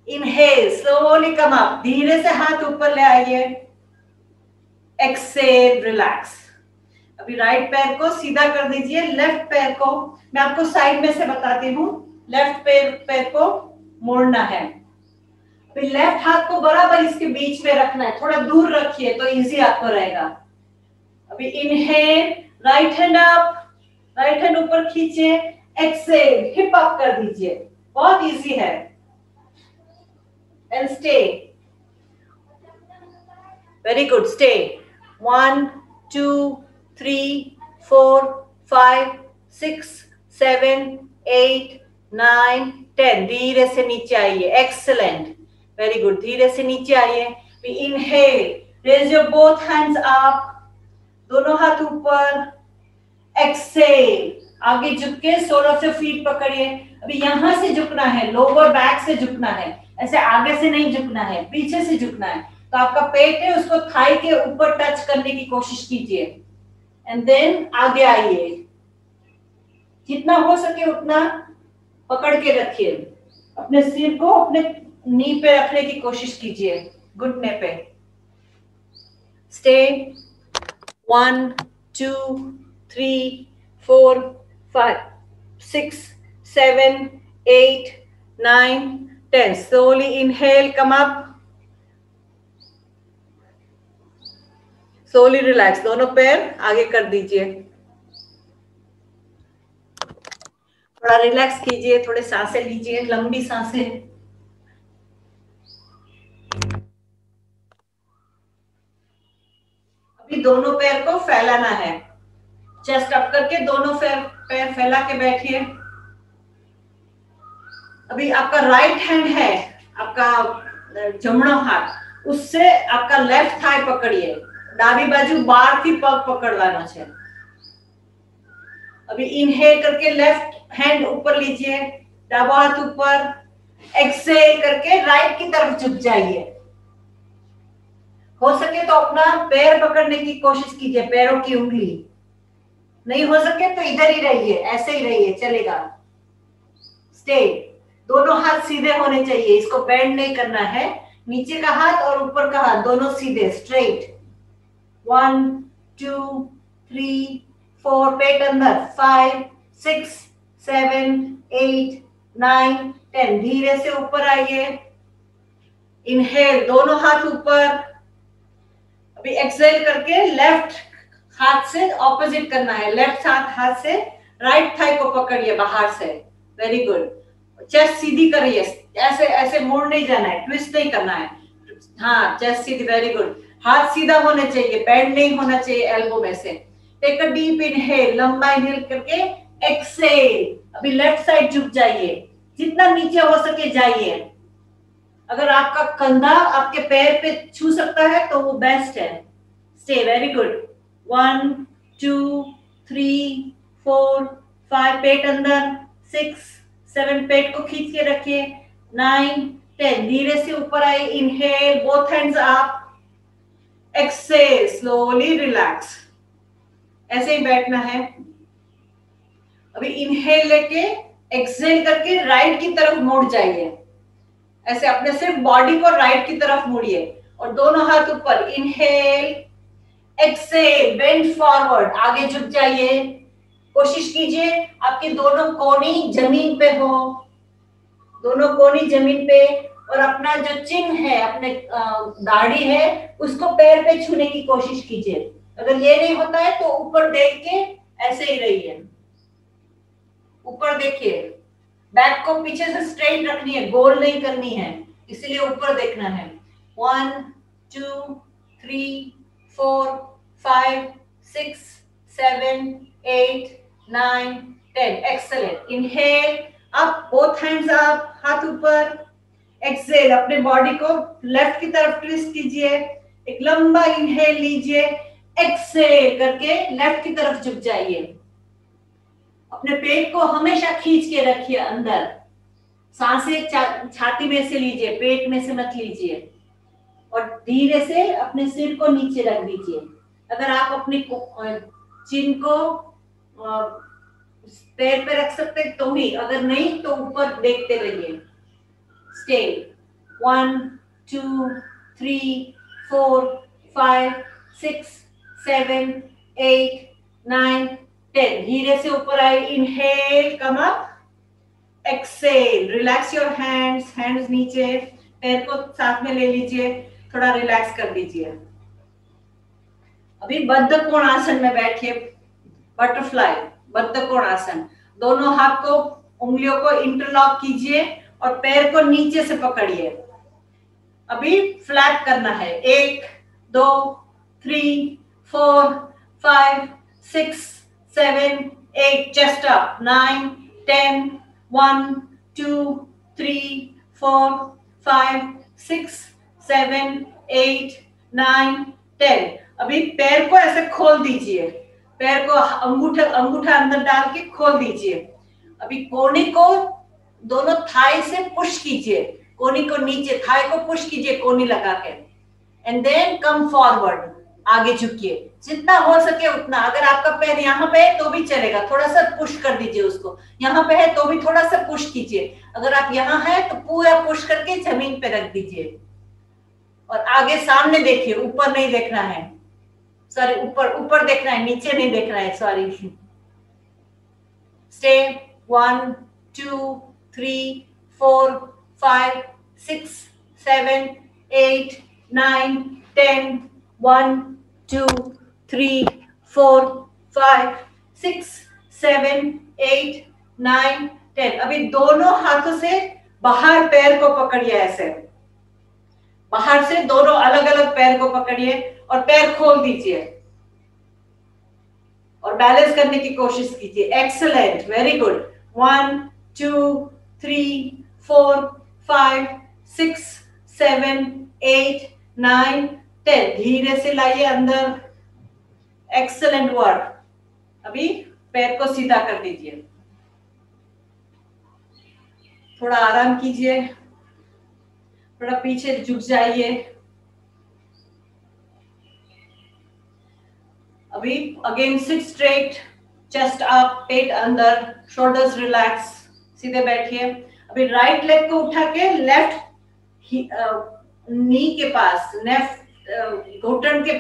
Inhale, slowly come up, धीरे से हाथ ऊपर ले आइए, एक्सहेल, रिलैक्स। अभी राइट पैर को सीधा कर दीजिए, लेफ्ट पैर को मैं आपको साइड में से बताती हूँ, लेफ्ट पैर को मोड़ना है, फिर लेफ्ट हाथ को बराबर इसके बीच में रखना है, थोड़ा दूर रखिए तो इजी आपको रहेगा। अभी inhale, right hand up, right hand ऊपर खींचिए, एक्सहेल, हिप अप कर दीजिए, बहुत इजी है, and stay, very good, stay, 1 2 3 4 5 6 7 8 9 10, धीरे से नीचे आइए, एक्सलेंट, वेरी गुड, धीरे से नीचे आइए। Inhale, raise your both hands up, दोनों हाथ ऊपर, एक्सहेल, आगे झुक के सोल ऑफ योर फीट पकड़िए। अभी यहां से झुकना है, लोअर बैक से झुकना है, ऐसे आगे से नहीं झुकना है, पीछे से झुकना है, तो आपका पेट है उसको थाई के ऊपर टच करने की कोशिश कीजिए, एंड देन आगे आइए, जितना हो सके उतना पकड़ के रखिए, अपने सिर को अपने नी पे रखने की कोशिश कीजिए, घुटने पे। Stay 1 2 3 4 5 6 7 8 9 10, slowly inhale, come up, slowly relax, दोनों पैर आगे कर दीजिए, थोड़ा रिलैक्स कीजिए, थोड़े सांसें लीजिए, लंबी सांसें। अभी दोनों पैर को फैलाना है, चेस्ट अप करके दोनों पैर फैला के बैठिए। अभी आपका राइट हैंड है, आपका जमणो हाथ, उससे आपका लेफ्ट थाई पकड़िए, डाबी बाजू बार थी पग पकड़वाना है। अभी इनहेल करके लेफ्ट हैंड ऊपर लीजिए, डाबा हाथ ऊपर, एक्सहेल करके राइट की तरफ झुक जाइए, हो सके तो अपना पैर पकड़ने की कोशिश कीजिए, पैरों की उंगली, नहीं हो सके तो इधर ही रहिए, ऐसे ही रहिए, चलेगा। स्टे, दोनों हाथ सीधे होने चाहिए, इसको बेंड नहीं करना है, नीचे का हाथ और ऊपर का हाथ दोनों सीधे, स्ट्रेट। 1 2 3 4, पेट अंदर, 5 6 7 8 9 10, धीरे से ऊपर आइए, इनहेल, दोनों हाथ ऊपर, अभी एक्सहेल करके लेफ्ट हाथ से ऑपोजिट करना है, लेफ्ट हाथ से राइट थाई को पकड़िए बाहर से, वेरी गुड, चेस्ट सीधी करिए, ऐसे ऐसे मोड़ नहीं जाना है, ट्विस्ट नहीं करना है, हाँ चेस्ट सीधी, वेरी गुड, हाथ सीधा होना चाहिए, बेंड नहीं होना चाहिए एल्बो में से, टेक अ डीप इनहेल, लंबा इनहेल करके एक्सेल। अभी लेफ्ट साइड झुक जाइए, जितना नीचे हो सके जाइए। अगर आपका कंधा आपके पैर पे छू सकता है तो वो बेस्ट है। Stay, very good. 1 2 3 4 5, पेट अंदर। 6 7, पेट को खींच के रखिए। 9 10, धीरे से ऊपर आए, inhale, both hands up, exhale, slowly relax. ऐसे ही बैठना है। अभी इनहेल लेके एक्सेल करके राइट की तरफ मुड़ जाइए। ऐसे अपने सिर्फ बॉडी को राइट की तरफ मुड़िए और दोनों हाथ ऊपर। इनहेल, एक्सेल, बेंड फॉरवर्ड, आगे झुक जाइए। कोशिश कीजिए आपकी दोनों कोहनी जमीन पे हो, दोनों कोहनी जमीन पे, और अपना जो चिन है, अपने दाढ़ी है, उसको पैर पे छूने की कोशिश कीजिए। अगर ये नहीं होता है तो ऊपर देख के ऐसे ही रहिए, ऊपर देखिए। बैक को पीछे से स्ट्रेट रखनी है, गोल नहीं करनी है, इसीलिए ऊपर देखना है। 1 2 3 4 5 6 7 8 9 10, excellent. Inhale, up, both hands up, हाथ ऊपर। एक्सेल, अपने बॉडी को लेफ्ट की तरफ ट्विस्ट कीजिए। एक लंबा इनहेल लीजिए, एक्सेल करके लेफ्ट की तरफ झुक जाइए। अपने पेट को हमेशा खींच के रखिए अंदर। सांसें छाती में से लीजिए, पेट में से मत लीजिए। और धीरे से अपने सिर को नीचे रख दीजिए। अगर आप अपनी चिन को पैर पे रख सकते तो ही, अगर नहीं तो ऊपर देखते रहिए। स्टे। 1 2 3 4 5 6 7 8 9 10, धीरे से ऊपर आए। Inhale, come up, exhale, relax your hands, hands नीचे, पैर को साथ में ले लीजिए, थोड़ा रिलैक्स कर दीजिए। अभी बद्ध कोणासन में बैठिए, बटरफ्लाई, बद्ध कोणासन। दोनों हाथ को, उंगलियों को इंटरलॉक कीजिए और पैर को नीचे से पकड़िए। अभी फ्लैट करना है। 1 2 3 4 5 6 7 8, चेस्ट अप। 9 10 1 2 3 4 5 6 7 8 9 10। अभी पैर को ऐसे खोल दीजिए, पैर को अंगूठा अंगूठा अंदर डाल के खोल दीजिए। अभी कोहनी को दोनों थाई से पुश कीजिए, कोहनी को नीचे, थाई को पुश कीजिए कोहनी लगा के। एंड देन कम फॉरवर्ड, आगे झुकिए जितना हो सके उतना। अगर आपका पैर यहाँ पे है तो भी चलेगा, थोड़ा सा पुश कर दीजिए उसको। यहाँ पे है तो भी थोड़ा सा पुश कीजिए। अगर आप यहाँ है तो पूरा पुश करके जमीन पे रख दीजिए और आगे सामने देखिए, ऊपर नहीं देखना है। सॉरी, ऊपर ऊपर देखना है, नीचे नहीं देखना है, सॉरी। स्टे। 1 2 3 4 5 6 7 8 9 10 1 2 3 4 5 6 7 8 9 10। अभी दोनों हाथों से बाहर पैर को पकड़िए, ऐसे बाहर से दोनों अलग अलग पैर को पकड़िए और पैर खोल दीजिए और बैलेंस करने की कोशिश कीजिए। Excellent, very good. 1 2 3 4 5 6 7 8 9 10, धीरे से लाइए अंदर। Excellent work. अभी पैर को सीधा कर दीजिए, थोड़ा आराम कीजिए, थोड़ा पीछे झुक जाइए। अभी again sit straight, chest up, पेट अंदर, शोल्डर्स रिलैक्स, सीधे बैठिए। अभी राइट लेग को उठा के लेफ्ट नी के पास, लेफ्ट घुटन के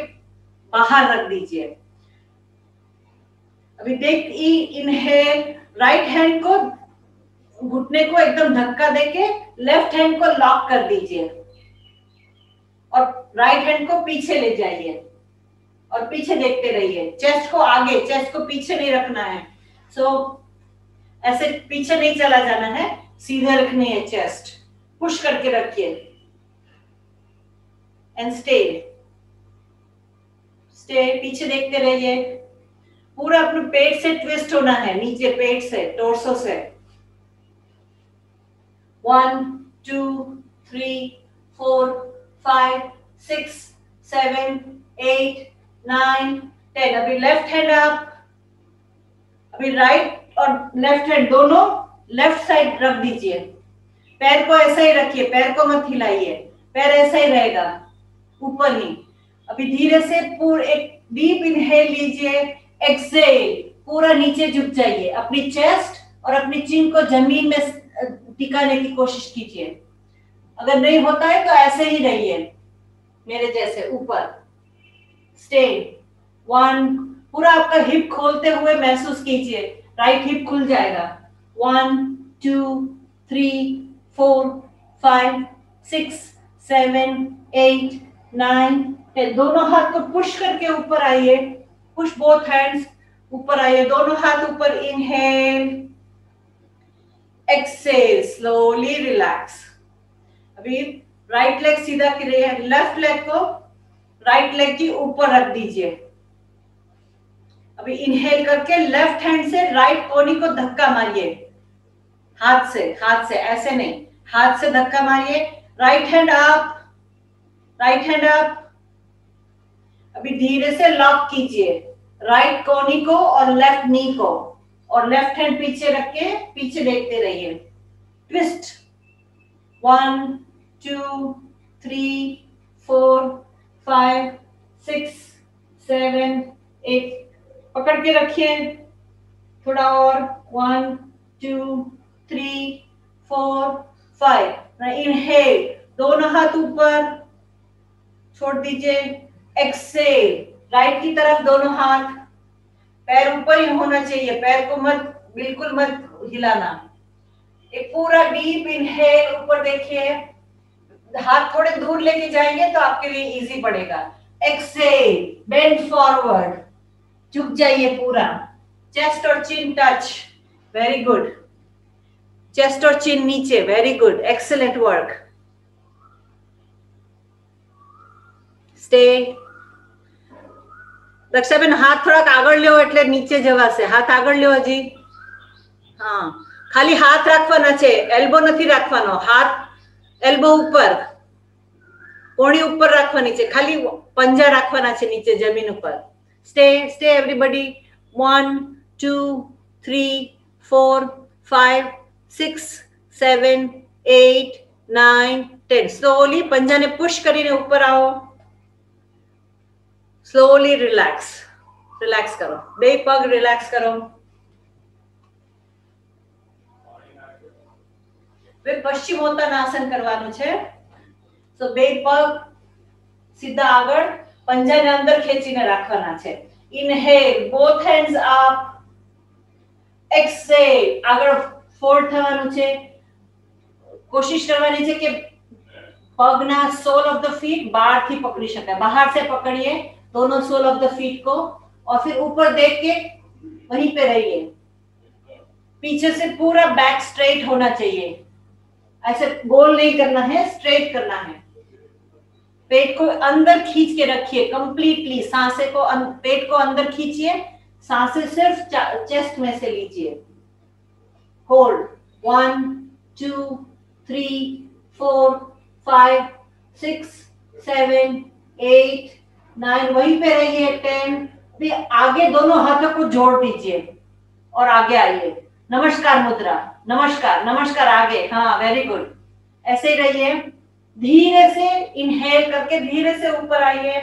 बाहर रख दीजिए। अभी देख, इनहेल, राइट हैंड को, घुटने को एकदम धक्का देके लेफ्ट हैंड को लॉक कर दीजिए और राइट हैंड को पीछे ले जाइए और पीछे देखते रहिए। चेस्ट को आगे, चेस्ट को पीछे नहीं रखना है। ऐसे पीछे नहीं चला जाना है, सीधे रखनी है चेस्ट, पुश करके रखिए। एंड स्टे, पीछे देखते रहिए। पूरा अपने पेट से ट्विस्ट होना है, नीचे पेट से, टोर्सो से। 1 2 3 4 5 6 7 8 9 10। अभी लेफ्ट हैंड आप, अभी राइट और लेफ्ट हैंड दोनों लेफ्ट साइड रख दीजिए। पैर को ऐसा ही रखिए, पैर को मत हिलाइए, पैर ऐसा ही रहेगा ऊपर ही। अभी धीरे से पूरा एक डीप इनहेल लीजिए, एक्सहेल पूरा नीचे झुक जाइए, अपनी चेस्ट और अपनी चिन को जमीन में टिकाने की कोशिश कीजिए। अगर नहीं होता है तो ऐसे ही रहिए मेरे जैसे ऊपर। स्टे 1, पूरा आपका हिप खोलते हुए महसूस कीजिए, राइट हिप खुल जाएगा। 1 2 3 4 5 6 7 8 9 10। दोनों हाथ को पुश करके ऊपर आइए, पुश बोथ हैंड्स, ऊपर आइए, दोनों हाथ ऊपर। Inhale, exhale, slowly relax. अभी राइट लेग सीधा करिए, लेफ्ट लेग को राइट लेग की ऊपर रख दीजिए। अभी इनहेल करके लेफ्ट हैंड से राइट कोनी को धक्का मारिए, हाथ से ऐसे नहीं, हाथ से धक्का मारिए। Right hand up, right hand up. अभी धीरे से लॉक कीजिए राइट कोनी को और लेफ्ट नी को, और लेफ्ट हैंड पीछे रख के पीछे देखते रहिए। ट्विस्ट 1 2 3 4 5 6 7 8। पकड़ के रखिए थोड़ा और। 1 2 3 4 5। इनहेल, दोनों हाथ ऊपर छोड़ दीजिए। एक्सहेल, राइट की तरफ दोनों हाथ, पैर ऊपर ही होना चाहिए, पैर को मत, बिल्कुल मत हिलाना। एक पूरा डीप इनहेल, ऊपर देखिए, हाथ थोड़े दूर लेके जाएंगे तो आपके लिए इजी पड़ेगा। एक्सहेल, बेंड फॉरवर्ड, झुक जाइए पूरा, चेस्ट और chin touch, very good. Chest और चिन नीचे, very good, excellent work. Stay. Rakshaben હાથ થોડાક આગળ લ્યો, એટલે નીચે જવાશે. હાથ આગળ લ્યો હજી. હા, ખાલી હાથ રાખવાના છે, એલ્બો નથી રાખવાનો. હાથ એલ્બો ઉપર, કોણી ઉપર રાખવાની છે, ખાલી પંજા રાખવાના છે નીચે જમીન ઉપર. Stay stay everybody. 1 2 3 4 5 6 7 8 9 10. Slowly પંજાને push કરીને ઉપર આવો. સ્લોલી રિલેક્સ, રિલેક્સ કરો, બે પગ રિલેક્સ કરો. પશ્ચિમોત્તાનાસન કરવાનું છે. તો બે પગ સીધા આગળ, પંજાને અંદર ખેંચીને રાખવાના છે. Inhale, both hands up. એક્સહેલ, આગળ ફોલ્ડ થવાનું છે. કોશિશ કરવાની છે કે પગના સોલ ઓફ ધ ફીટ બહારથી પકડી શકાય. બહાર से पकड़िए दोनों सोल ऑफ द फीट को, और फिर ऊपर देख के वहीं पे रहिए. पीछे से पूरा बैक स्ट्रेट होना चाहिए, ऐसे गोल नहीं करना है, स्ट्रेट करना है. पेट को अंदर खींच के रखिए कंप्लीटली. सांसें को पेट को अंदर खींचिए, सांसें सिर्फ चेस्ट में से लीजिए. होल्ड 1 2 3 4 5 6 7 8 9. वहीं पे रहिए. 10. भी आगे दोनों हाथों को जोड़ दीजिए और आगे आइए. नमस्कार मुद्रा, नमस्कार नमस्कार, आगे. हाँ, वेरी गुड. ऐसे ही रहिए. धीरे से इनहेल करके धीरे से ऊपर आइए,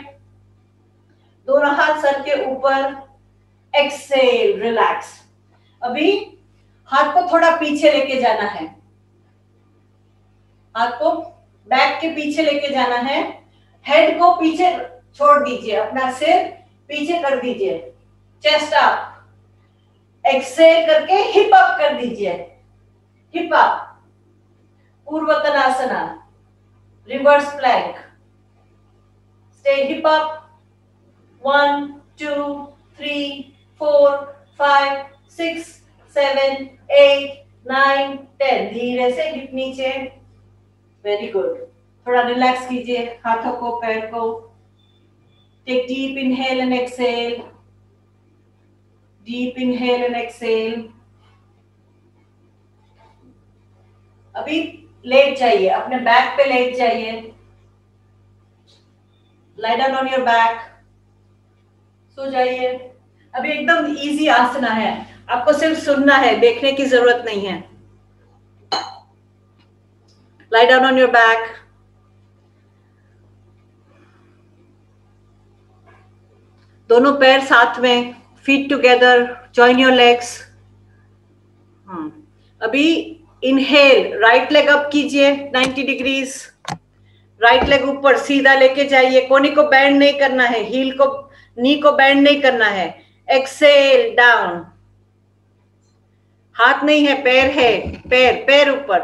दोनों हाथ सर के ऊपर. Exhale, relax. अभी हाथ को थोड़ा पीछे लेके जाना है, हाथ को बैक के पीछे लेके जाना है. हेड को पीछे छोड़ दीजिए, अपना सिर पीछे कर दीजिए. Chest up. एक्सहेल करके हिप अप कर दीजिए. Hip up. Purvottanasana, reverse plank. Stay hip up. 1 2 3 4 5 6 7 8 9 10. धीरे से हिप नीचे. Very good. थोड़ा रिलैक्स कीजिए हाथों को, पैर को. Take deep inhale and exhale. Deep inhale and exhale. अभी लेट जाइए, अपने बैक पे लेट जाइए, lie down on your back, सो जाइए। अभी एकदम इजी आसना है, आपको सिर्फ सुनना है, देखने की जरूरत नहीं है। लाई डाउन ऑन योर बैक, दोनों पैर साथ में, feet together, join your legs. अभी इनहेल, राइट लेग अप कीजिए 90 डिग्रीज, राइट लेग ऊपर सीधा लेके जाइए, कोनी को बेंड नहीं करना है, हील को, नी को बेंड नहीं करना है। एक्सेल डाउन, हाथ नहीं है, पैर है, पैर पैर ऊपर,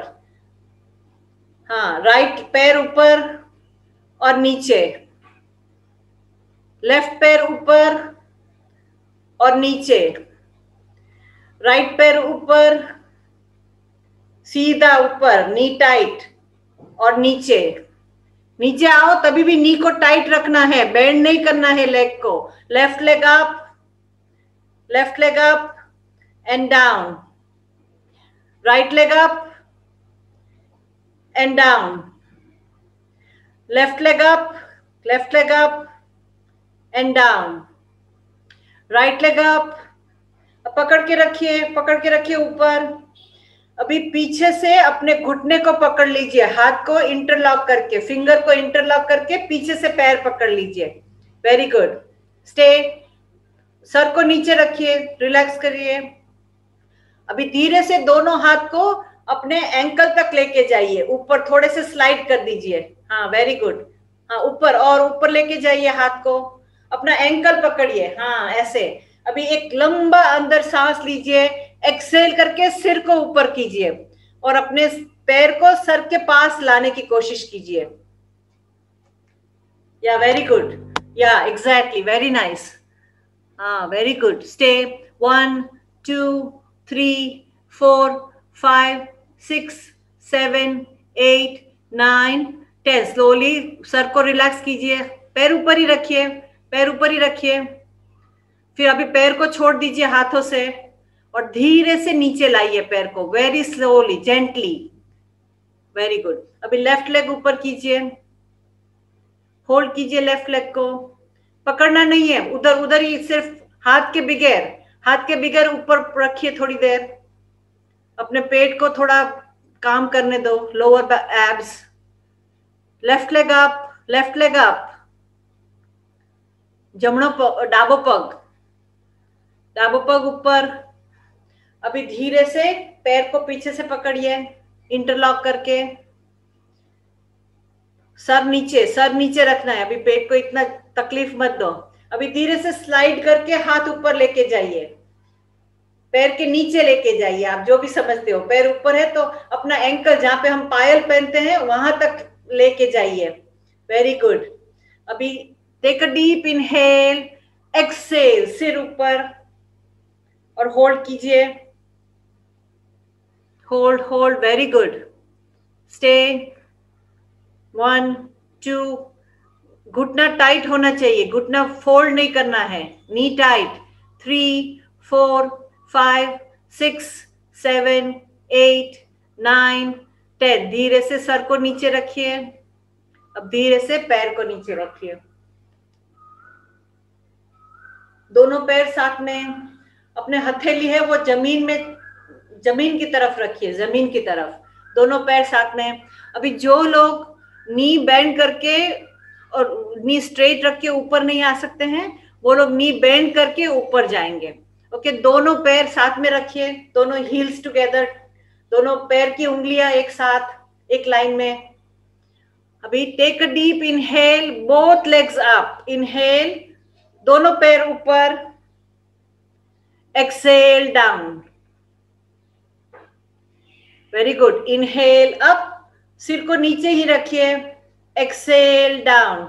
हाँ, राइट पैर ऊपर और नीचे, लेफ्ट पैर ऊपर और नीचे, राइट पैर ऊपर, सीधा ऊपर, नी टाइट और नीचे। नीचे आओ, तभी भी नी को टाइट रखना है, बेंड नहीं करना है लेग को। Left leg up and down, right leg up and down, left leg up and down, right leg up, पकड़ के रखिए ऊपर। अभी पीछे से अपने घुटने को पकड़ लीजिए, हाथ को इंटरलॉक करके, फिंगर को इंटरलॉक करके पीछे से पैर पकड़ लीजिए। वेरी गुड, स्टे, सर को नीचे रखिए, रिलैक्स करिए। अभी धीरे से दोनों हाथ को अपने एंकल तक लेके जाइए, ऊपर थोड़े से स्लाइड कर दीजिए, हाँ वेरी गुड, हाँ ऊपर, और ऊपर लेके जाइए हाथ को, अपना एंकल पकड़िए, हाँ ऐसे। अभी एक लंबा अंदर सांस लीजिए, एक्सेल करके सिर को ऊपर कीजिए और अपने पैर को सर के पास लाने की कोशिश कीजिए। या वेरी गुड, या एग्जैक्टली, वेरी नाइस, हाँ very good. Stay 1 2 3 4 5 6 7 8 9 10। Slowly sir को रिलैक्स कीजिए, पैर ऊपर ही रखिए, पैर ऊपर ही रखिए। फिर अभी पैर को छोड़ दीजिए हाथों से और धीरे से नीचे लाइए पैर को, very slowly, gently, very good. अभी लेफ्ट लेग ऊपर कीजिए, होल्ड कीजिए लेफ्ट लेग को, पकड़ना नहीं है, उधर उधर ही, सिर्फ हाथ के बिगर ऊपर रखिए थोड़ी देर। अपने पेट को थोड़ा काम करने दो, lower abs. Left leg up, जमणो डाबो पग ऊपर। अभी धीरे से पैर को पीछे से पकड़िए, इंटरलॉक करके, सर नीचे रखना है, अभी पेट को इतना तकलीफ मत दो। अभी धीरे से स्लाइड करके हाथ ऊपर लेके जाइए, पैर के नीचे लेके जाइए, आप जो भी समझते हो। पैर ऊपर है तो अपना एंकल, जहां पे हम पायल पहनते हैं, वहां तक लेके जाइए, वेरी गुड। अभी take a deep inhale, exhale, सिर ऊपर और होल्ड कीजिए, होल्ड, वेरी गुड। स्टे 1 2, घुटना टाइट होना चाहिए, घुटना फोल्ड नहीं करना है, नी टाइट। 3 4 5 6 7 8 9 10। धीरे से सर को नीचे रखिए, अब धीरे से पैर को नीचे रखिए, दोनों पैर साथ में। अपने हथेली है वो जमीन की तरफ रखिए, जमीन की तरफ, दोनों पैर साथ में। अभी जो लोग नी बेंड करके और नी स्ट्रेट रख के ऊपर नहीं आ सकते हैं, वो लोग नी बेंड करके ऊपर जाएंगे। ओके, दोनों पैर साथ में रखिए, दोनों हील्स टुगेदर, दोनों पैर की उंगलियां एक साथ, एक लाइन में। अभी take a deep inhale, both legs up, inhale, दोनों पैर ऊपर, exhale down, very good. Inhale up, सिर को नीचे ही रखिए, एक्सेल डाउन,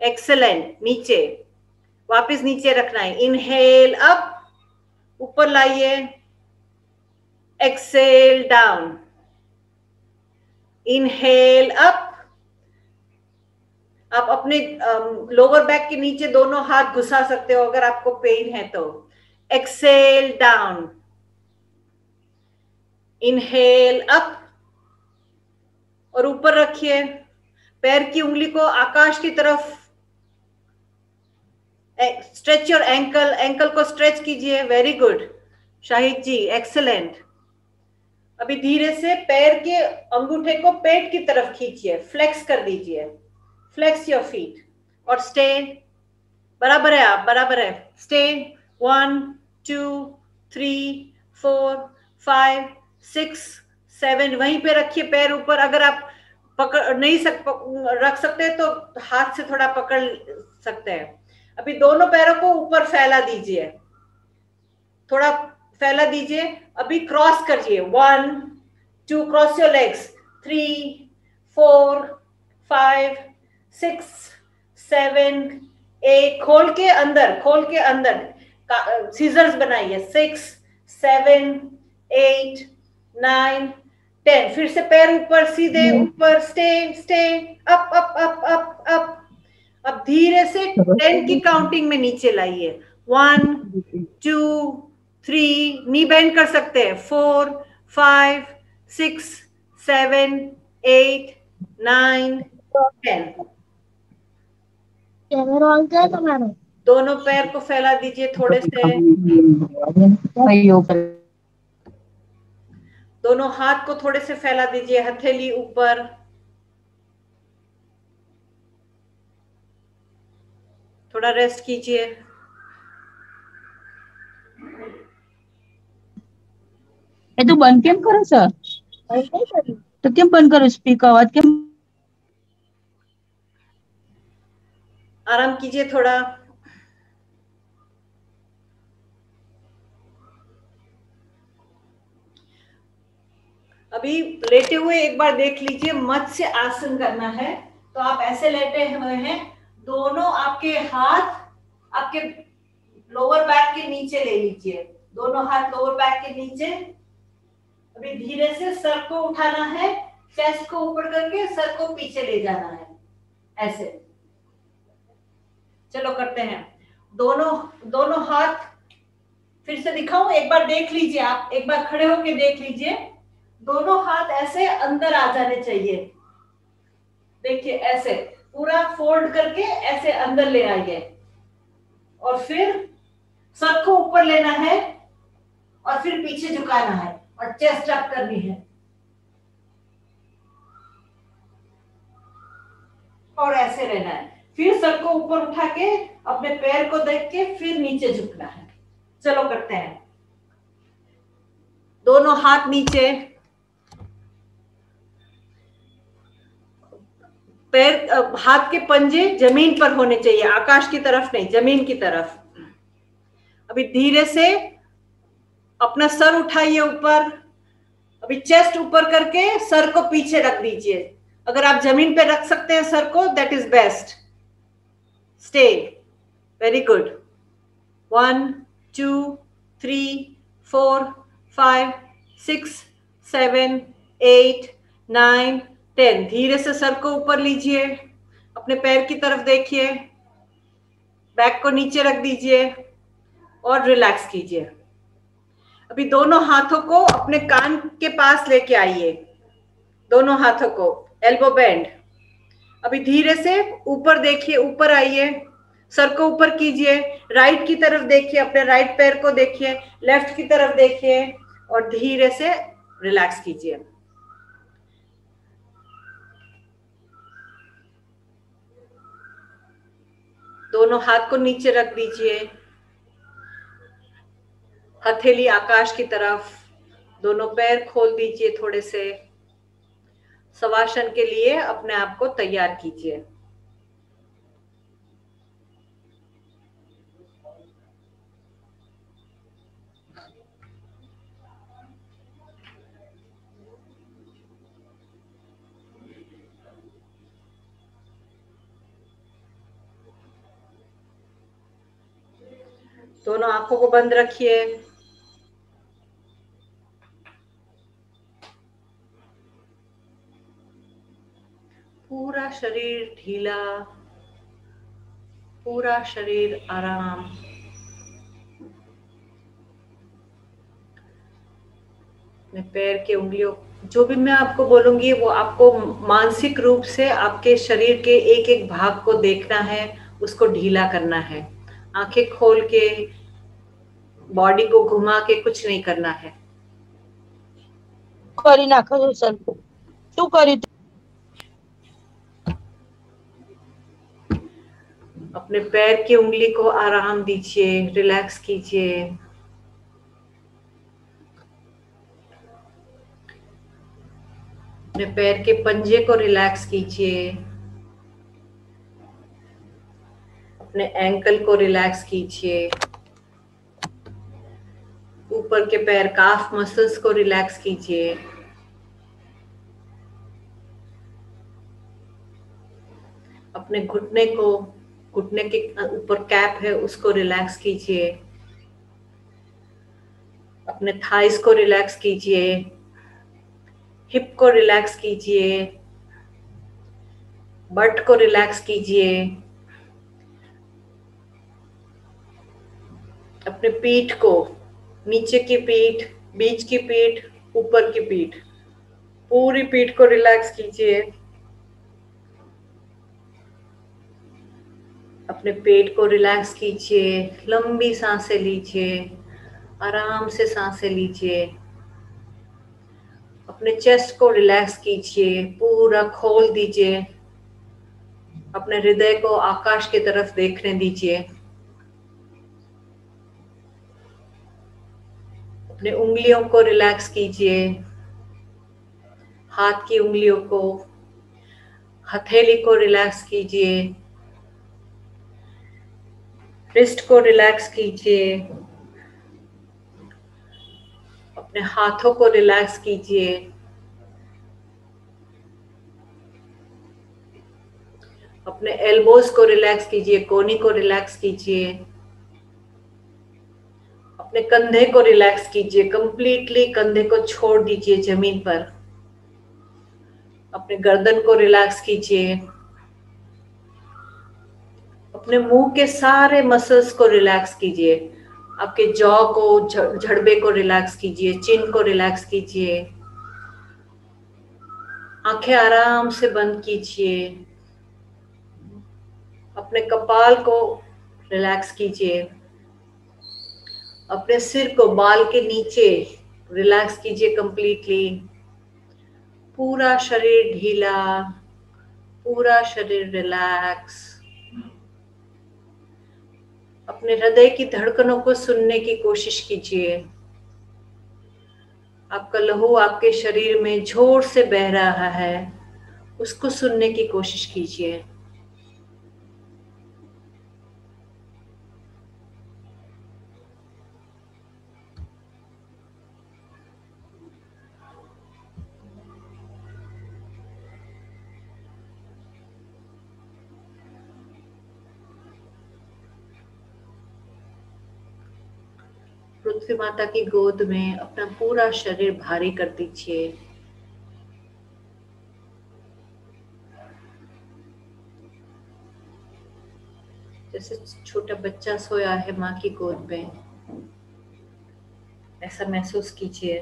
एक्सेलेंट, नीचे, वापस नीचे रखना है। इनहेल अप, ऊपर लाइए, एक्सेल डाउन, इनहेल अप। आप अपने लोअर बैक के नीचे दोनों हाथ घुसा सकते हो अगर आपको पेन है तो। एक्सेल डाउन, इनहेल अप और ऊपर रखिए, पैर की उंगली को आकाश की तरफ, स्ट्रेच योर एंकल, एंकल को स्ट्रेच कीजिए, वेरी गुड शाहिद जी, एक्सेलेंट। अभी धीरे से पैर के अंगूठे को पेट की तरफ खींचिए, फ्लेक्स कर दीजिए, फ्लेक्स योर फीट और स्टे, बराबर है आप, बराबर है, स्टे, 1 2 3 4 5 6 7, वहीं पे रखिए पैर ऊपर। अगर आप पकड़ नहीं रख सकते तो हाथ से थोड़ा पकड़ सकते हैं। अभी दोनों पैरों को ऊपर फैला दीजिए, थोड़ा फैला दीजिए। अभी क्रॉस करिए, 1 2, क्रॉस योर लेग्स, 3 4 5 6 7 8, खोल के अंदर, खोल के अंदर सीजर्स बनाइए, 6 7 8 9 10, फिर से पैर ऊपर, सीधे ऊपर, stay stay, up up up up up. अब धीरे से 10 की काउंटिंग में नीचे लाइए, 1 2 3, नी बेंड कर सकते हैं, 4 5 6 7 8 9 10। दोनों पैर को फैला दीजिए थोड़े से, दोनों हाथ को थोड़े से फैला दीजिए, हथेली ऊपर, थोड़ा रेस्ट कीजिए। એ તું બંધ કેમ કરો છો? તો કેમ બંધ કરો સ્પીકર અવાજ કેમ? आराम कीजिए थोड़ा। अभी लेटे हुए एक बार देख लीजिए, मत्स्य आसन करना है तो आप ऐसे लेटे हुए हैं, दोनों आपके हाथ आपके लोअर बैक के नीचे ले लीजिए, दोनों हाथ लोअर बैक के नीचे। अभी धीरे से सर को उठाना है, चेस्ट को ऊपर करके सर को पीछे ले जाना है, ऐसे। चलो करते हैं, दोनों हाथ, फिर से दिखाऊं, एक बार देख लीजिए, आप एक बार खड़े होके देख लीजिए, दोनों हाथ ऐसे अंदर आ जाने चाहिए, देखिए ऐसे पूरा फोल्ड करके ऐसे अंदर ले आइए, और फिर सर को ऊपर लेना है और फिर पीछे झुकाना है और चेस्ट अप करनी है, और ऐसे रहना है। फिर सर को ऊपर उठा के अपने पैर को देख के फिर नीचे झुकना है। चलो करते हैं, दोनों हाथ नीचे, पैर हाथ के पंजे जमीन पर होने चाहिए, आकाश की तरफ नहीं, जमीन की तरफ। अभी धीरे से अपना सर उठाइए ऊपर, अभी चेस्ट ऊपर करके सर को पीछे रख दीजिए, अगर आप जमीन पे रख सकते हैं सर को, that is best. Stay, very good, 1 2 3 4 5 6 7 8 9 10। धीरे से सर को ऊपर लीजिए, अपने पैर की तरफ देखिए, बैक को नीचे रख दीजिए और रिलैक्स कीजिए। अभी दोनों हाथों को अपने कान के पास लेके आइए, दोनों हाथों को एल्बो बेंड। अभी धीरे से ऊपर देखिए, ऊपर आइए, सर को ऊपर कीजिए, राइट की तरफ देखिए, अपने राइट पैर को देखिए, लेफ्ट की तरफ देखिए और धीरे से रिलैक्स कीजिए। दोनों हाथ को नीचे रख दीजिए, हथेली आकाश की तरफ, दोनों पैर खोल दीजिए थोड़े से। शवासन के लिए अपने आप को तैयार कीजिए। दोनों आंखों को बंद रखिए, पूरा शरीर ढीला, पूरा शरीर आराम। अपने पैर के उंगलियों, जो भी मैं आपको बोलूंगी वो आपको मानसिक रूप से आपके शरीर के एक एक भाग को देखना है, उसको ढीला करना है। आंखें खोल के, बॉडी को घुमा के कुछ नहीं करना है। કરી નાખો છો સર શું કર્યું अपने पैर की उंगली को आराम दीजिए, रिलैक्स कीजिए। अपने पैर के पंजे को रिलैक्स कीजिए। अपने एंकल को रिलैक्स कीजिए। ऊपर के पैर काफ मसल्स को रिलैक्स कीजिए। अपने घुटने को, घुटने के ऊपर कैप है उसको रिलैक्स कीजिए। अपने थाइस को रिलैक्स कीजिए। हिप को रिलैक्स कीजिए। बट को रिलैक्स कीजिए। अपने पीठ को, नीचे की पीठ, बीच की पीठ, ऊपर की पीठ, पूरी पीठ को रिलैक्स कीजिए। अपने पेट को रिलैक्स कीजिए। लंबी सांसें लीजिए, आराम से सांसें लीजिए। अपने चेस्ट को रिलैक्स कीजिए, पूरा खोल दीजिए। अपने हृदय को आकाश की तरफ देखने दीजिए। अपने उंगलियों को रिलैक्स कीजिए, हाथ की उंगलियों को, हथेली को रिलैक्स कीजिए। रिस्ट को रिलैक्स कीजिए। अपने हाथों को रिलैक्स कीजिए। अपने एल्बोज को रिलैक्स कीजिए, कोहनी को रिलैक्स कीजिए। अपने कंधे को रिलैक्स कीजिए, कंप्लीटली कंधे को छोड़ दीजिए जमीन पर। अपने गर्दन को रिलैक्स कीजिए। अपने मुंह के सारे मसल्स को रिलैक्स कीजिए। आपके जॉ को, जड़बे को रिलैक्स कीजिए, चिन को रिलैक्स कीजिए। आंखें आराम से बंद कीजिए। अपने कपाल को रिलैक्स कीजिए। अपने सिर को बाल के नीचे रिलैक्स कीजिए कंप्लीटली। पूरा शरीर ढीला, पूरा शरीर रिलैक्स। अपने हृदय की धड़कनों को सुनने की कोशिश कीजिए। आपका लहू आपके शरीर में जोर से बह रहा है, उसको सुनने की कोशिश कीजिए। पृथ्वी माता की गोद में अपना पूरा शरीर भारी कर दीजिए। जैसे छोटा बच्चा सोया है माँ की गोद में, ऐसा महसूस कीजिए।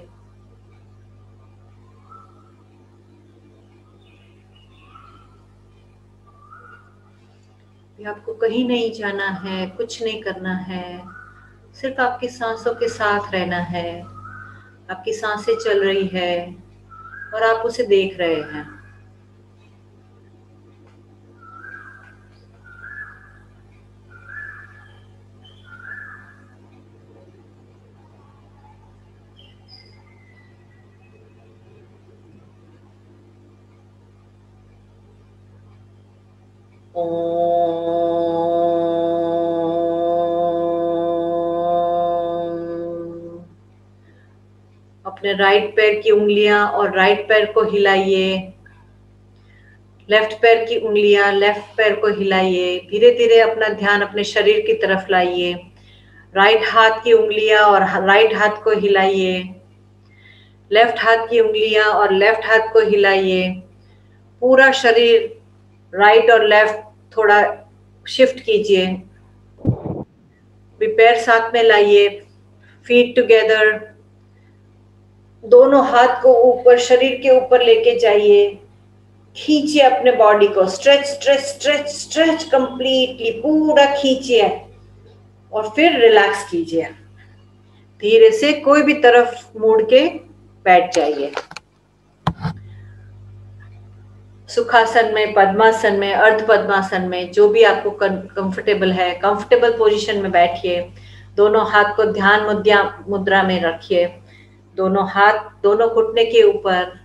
आपको कहीं नहीं जाना है, कुछ नहीं करना है, सिर्फ आपकी सांसों के साथ रहना है। आपकी सांसें चल रही है और आप उसे देख रहे हैं। अपने राइट पैर की उंगलियां और राइट पैर को हिलाइए। लेफ्ट पैर की उंगलियां लेफ्ट पैर को हिलाइए। धीरे धीरे अपना ध्यान अपने शरीर की तरफ लाइए। राइट हाथ की उंगलियां और राइट हाथ को हिलाइए। लेफ्ट हाथ की उंगलियां और लेफ्ट हाथ को हिलाइए। पूरा शरीर राइट और लेफ्ट थोड़ा शिफ्ट कीजिए। भी पैर साथ में लाइए, फीट टुगेदर। दोनों हाथ को ऊपर शरीर के ऊपर लेके जाइए, खींचिए अपने बॉडी को, stretch stretch stretch stretch completely, पूरा खींचिए और फिर रिलैक्स कीजिए। धीरे से कोई भी तरफ मुड़ के बैठ जाइए। सुखासन में, पद्मासन में, अर्ध पद्मासन में, जो भी आपको कंफर्टेबल है, कंफर्टेबल पोजीशन में बैठिए। दोनों हाथ को ध्यान मुद्रा में रखिए, दोनों हाथ दोनों घुटने के ऊपर।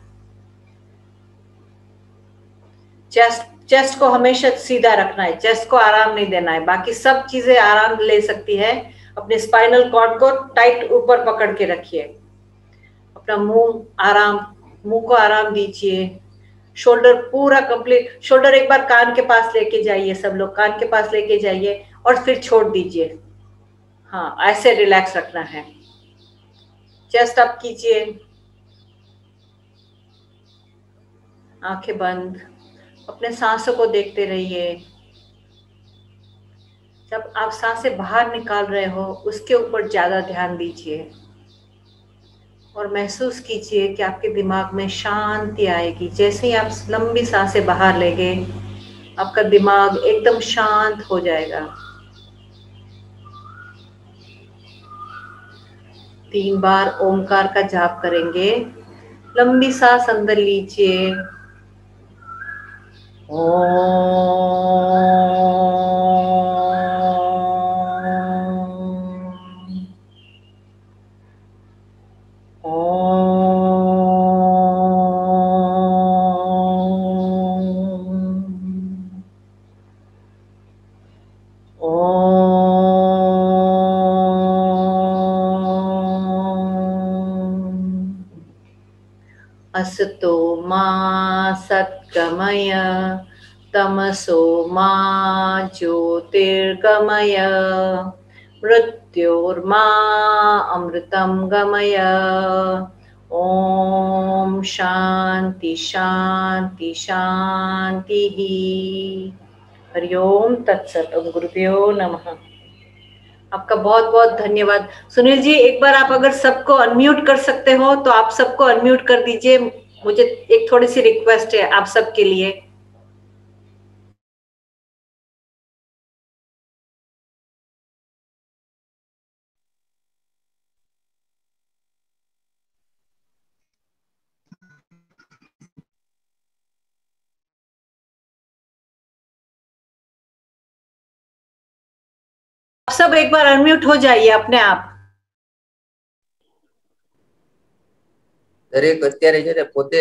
चेस्ट को हमेशा सीधा रखना है, चेस्ट को आराम नहीं देना है। बाकी सब चीजें आराम ले सकती है। अपने स्पाइनल कॉर्ड को टाइट ऊपर पकड़ के रखिए, अपना मुंह को आराम दीजिए। शोल्डर पूरा कंप्लीट, शोल्डर एक बार कान के पास लेके जाइए, सब लोग कान के पास लेके जाइए और फिर छोड़ दीजिए। हाँ, ऐसे रिलैक्स रखना है। चेस्ट अप कीजिए, आंखें बंद, अपने सांसों को देखते रहिए। जब आप सांसें बाहर निकाल रहे हो उसके ऊपर ज्यादा ध्यान दीजिए और महसूस कीजिए कि आपके दिमाग में शांति आएगी। जैसे ही आप लंबी सांसें बाहर लेंगे, आपका दिमाग एकदम शांत हो जाएगा। 3 बार ओमकार का जाप करेंगे। लंबी सांस अंदर लीजिए, असतो मा सद्गमय तमसो मा ज्योतिर्गमय मृत्योर्मा अमृतं गमय। ओम शांति शांति शांति। हरिओम तत्सत। ओम गुरुदेव नमः। आपका बहुत बहुत धन्यवाद। सुनील जी, एक बार आप अगर सबको अनम्यूट कर सकते हो तो आप सबको अनम्यूट कर दीजिए। मुझे एक थोड़ी सी रिक्वेस्ट है आप सबके लिए। आप सब एक बार अनम्यूट हो जाइए अपने आप। દરેક અત્યારે છે ને પોતે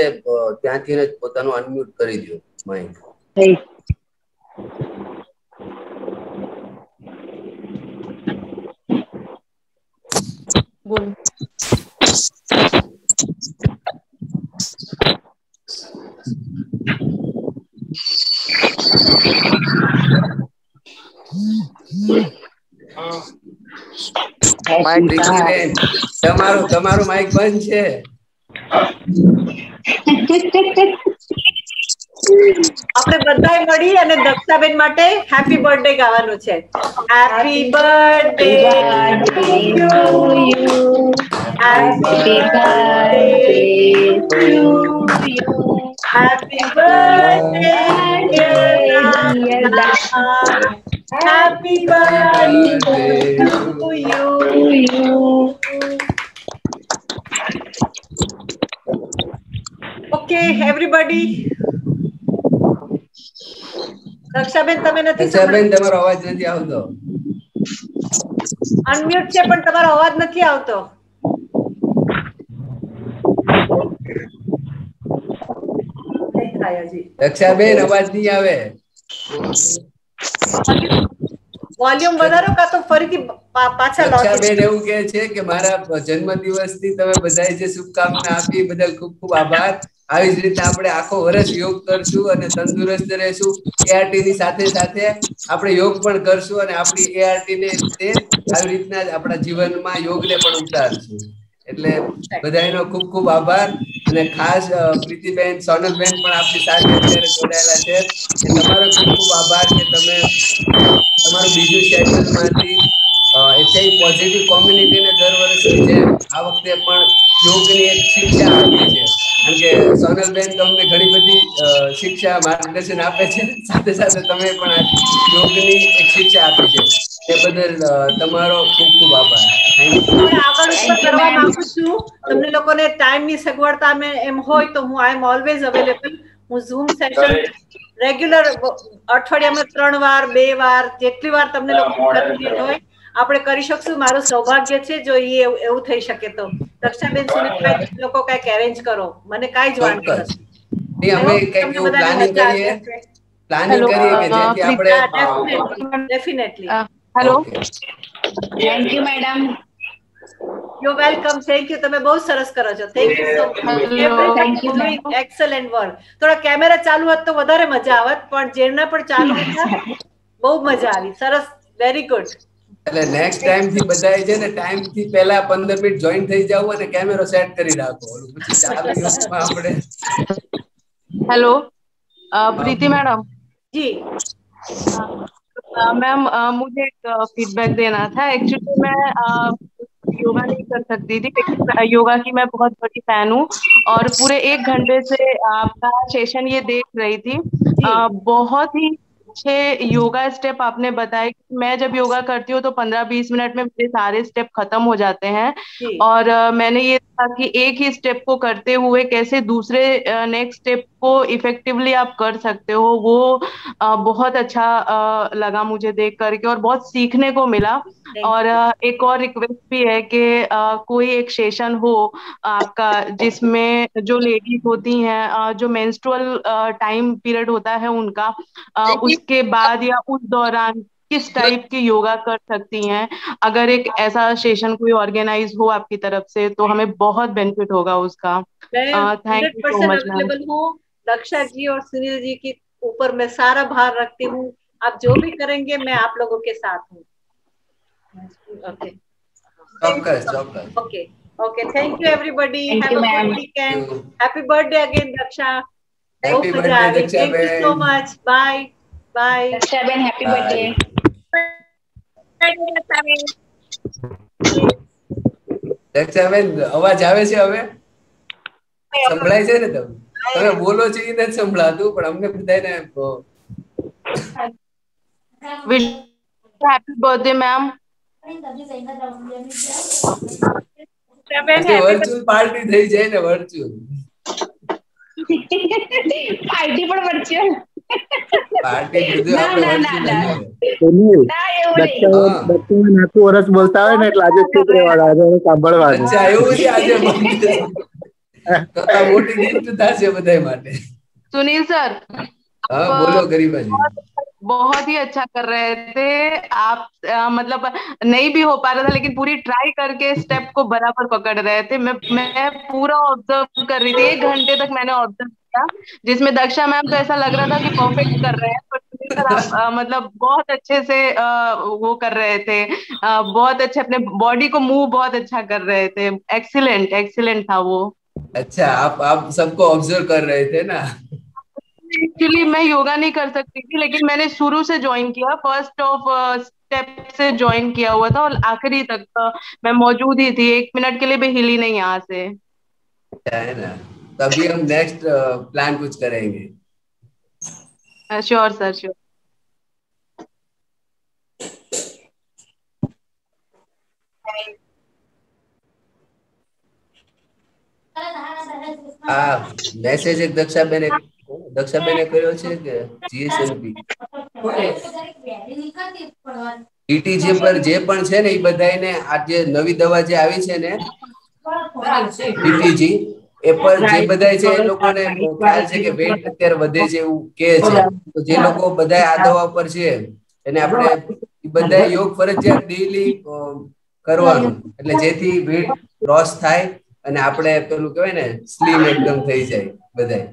ત્યાંથી જ પોતાનું અનમ્યુટ કરી દો માઇક. બોલ. તમારું માઇક બંધ છે. આપણે બધાએ મળી અને દક્ષાબેન માટે હેપી બર્થડે ગાવાનું છે. Happy birthday to you, happy birthday to you, happy birthday dear દાદા, happy birthday to you. Okay, everybody. Dakshaben તમે નથી દક્ષાબેન તમારો અવાજ નથી આવતો. અનમ્યુટ છે પણ તમારો અવાજ નથી આવતો. દક્ષાબેન અવાજ નહીં આવે. વોલ્યુમ વધારો કા તો ફરીથી પાછા લોટ. દક્ષાબેન એવું કહે છે કે મારા જન્મદિવસની તમે બધાએ જે શુભકામના આપી બદલ ખૂબ ખૂબ આભાર. આવી જ રીતે આપણે આખો વર્ષ યોગ કરશું અને તંદુરસ્ત રહેશું. એઆરટી ની સાથે સાથે આપણે યોગ પણ કરશું અને આપણી એઆરટી ને તે આવી રીતના જ આપણા જીવનમાં યોગને પણ ઉતારશું. એટલે બધાનો ખૂબ ખૂબ આભાર. અને ખાસ પ્રીતિબેન, સોનલબેન પણ આપણી સાથે અત્યારે જોડાયેલા છે. તમારો ખૂબ ખૂબ આભાર કે તમે તમારું બીજું શેડ્યુલમાંથી પોઝિટિવ કોમ્યુનિટીને દર વર્ષની જેમ આ વખતે પણ યોગની એક શિક્ષા આપી છે. કારણ કે સોનલબેન તમને ઘણી બધી શિક્ષા માર્ગદર્શન આપે છે, સાથે સાથે તમે પણ આ યોગની એક શિક્ષા આપી છે. તે બદલ તમારો ખૂબ ખૂબ આભાર. Thank you. હવે આગળ ઉપર કરવા માંગુ છું. તમને લોકોને ટાઈમની સગવડતા એમ હોય તો હું આઈ એમ ઓલવેઝ અવેલેબલ. હું ઝૂમ સેશન રેગ્યુલર અઠવાડિયામાં 3 વાર 2 વાર જેટલી વાર તમને લોકો હોય આપણે કરી શકશું. મારું સૌભાગ્ય છે જો એવું થઈ શકે તો. દક્ષાબેન, સુનિલભાઈ, લોકો કઈક એરેન્જ કરો, મને કાંઈ જ વાંધો નથી. અમે કઈક એવું પ્લાનિંગ કરીએ કે જેથી આપણે definitely. Hello, thank you madam. You welcome. Thank you. તમે બહુ સરસ કરો છો. Thank you so much. Excellent work. થોડા કેમેરા ચાલુ હોત તો વધારે મજા આવત, પણ જેના પણ ચાલુ હતા બહુ મજા આવી. સરસ, વેરી ગુડ. એટલે નેક્સ્ટ ટાઈમ થી બધાએ છે ને ટાઈમ થી પહેલા 15 મિનિટ જોઈન થઈ જાવ અને કેમેરો સેટ કરી રાખો. પછી ચાલુ યોગમાં આપણે. हेलो प्रीति मैडम जी मैम, मुझे एक फीडबैक देना था. एक्चुअली मैं योगा नहीं कर सकती थी, लेकिन योगा की मैं बहुत बड़ी फैन हूँ और पूरे 1 घंटे से आपका सेशन ये देख रही थी. बहुत ही अच्छे योगा स्टेप आपने बताए. मैं जब योगा करती हूँ तो 15-20 मिनट में मेरे सारे स्टेप खत्म हो जाते हैं. और मैंने ये देखा कि एक ही स्टेप को करते हुए कैसे दूसरे नेक्स्ट स्टेप को इफेक्टिवली आप कर सकते हो, वो बहुत अच्छा लगा मुझे देख करके और बहुत सीखने को मिला. और एक और रिक्वेस्ट भी है कि कोई एक सेशन हो आपका जिसमें जो लेडीज होती हैं, जो मेंस्ट्रुअल टाइम पीरियड होता है उनका, उसके बाद या उस दौरान किस टाइप की योगा कर सकती हैं. अगर एक ऐसा सेशन कोई ऑर्गेनाइज हो आपकी तरफ से तो हमें बहुत बेनिफिट होगा उसका. Thank you so much ma'am. Available हूँ. दक्षा जी और सुनील जी के ऊपर मैं सारा भार रखती हूँ. आप जो भी करेंगे मैं आप लोगों के साथ हूँ. Okay okay okay. Thank you everybody. Have a good weekend. Happy birthday again Daksha. Happy birthday Daksha. Thank you so much. Bye bye. Daksha ben, happy birthday. Dakshaben, અવાજ આવે છે હવે? સંભળાય છે ને? તમે બોલો છો એ નથી સંભળાતું, પણ અમને બધાને happy birthday ma'am. Virtual party થઈ જાય ને, વર્ચ્યુઅલ પાર્ટી પણ વર્ચ્યુઅલ પાર્ટી બધું આપણે વર્ચ્યુઅલ. આખું વર્ષ બોલતા હોય ને એટલે આજે ચૂપ રહેવાના, આજે સાંભળવાનું. અચ્છા, એવું છે. આજે મોટી ગિફ્ટ થશે બધા માટે. सुनील सर, हाँ बोलो गरीबा जी. बहुत ही अच्छा कर रहे थे आप. मतलब नहीं भी हो पा रहा था लेकिन पूरी ट्राई करके स्टेप को बराबर पकड़ रहे थे. मैं पूरा ऑब्जर्व कर रही थी. 1 घंटे तक मैंने ऑब्जर्व किया, जिसमें दक्षा मैम तो ऐसा लग रहा था कि परफेक्ट कर रहे हैं, पर सर आप मतलब बहुत अच्छे से वो कर रहे थे. बहुत अच्छे अपने बॉडी को मूव बहुत अच्छा कर रहे थे. एक्सीलेंट एक्सीलेंट था वो. अच्छा, आप सबको ऑब्जर्व कर रहे थे ना. एक्चुअली मैं योगा नहीं कर सकती थी, लेकिन मैंने शुरू से ज्वाइन किया. फर्स्ट ऑफ स्टेप से ज्वाइन किया हुआ था और आखिरी तक मैं मौजूद ही थी. 1 मिनट के लिए भी हिली नहीं यहाँ से. है ना. तभी हम नेक्स्ट प्लान कुछ करेंगे. Sure sir, sure. મેસેજ એક દક્ષાબેને કર્યો છે કે જીએસએમપી ટીટીજી પર જે પણ છે ને એ બધાને આ જે નવી દવા જે આવી છે ને ટીટીજી એ પર જે બધા છે એ લોકોને ખ્યાલ છે કે વેટ અત્યારે વધે છે એવું કહે છે. તો જે લોકો બધા આ દવા પર છે એને આપણે બધા યોગ ફરજિયાત ડેઈલી કરવાનું, એટલે જેથી વેટ લોસ થાય અને આપણે પેલું કહેવાય ને સ્લિમ એકદમ થઈ જાય બધા.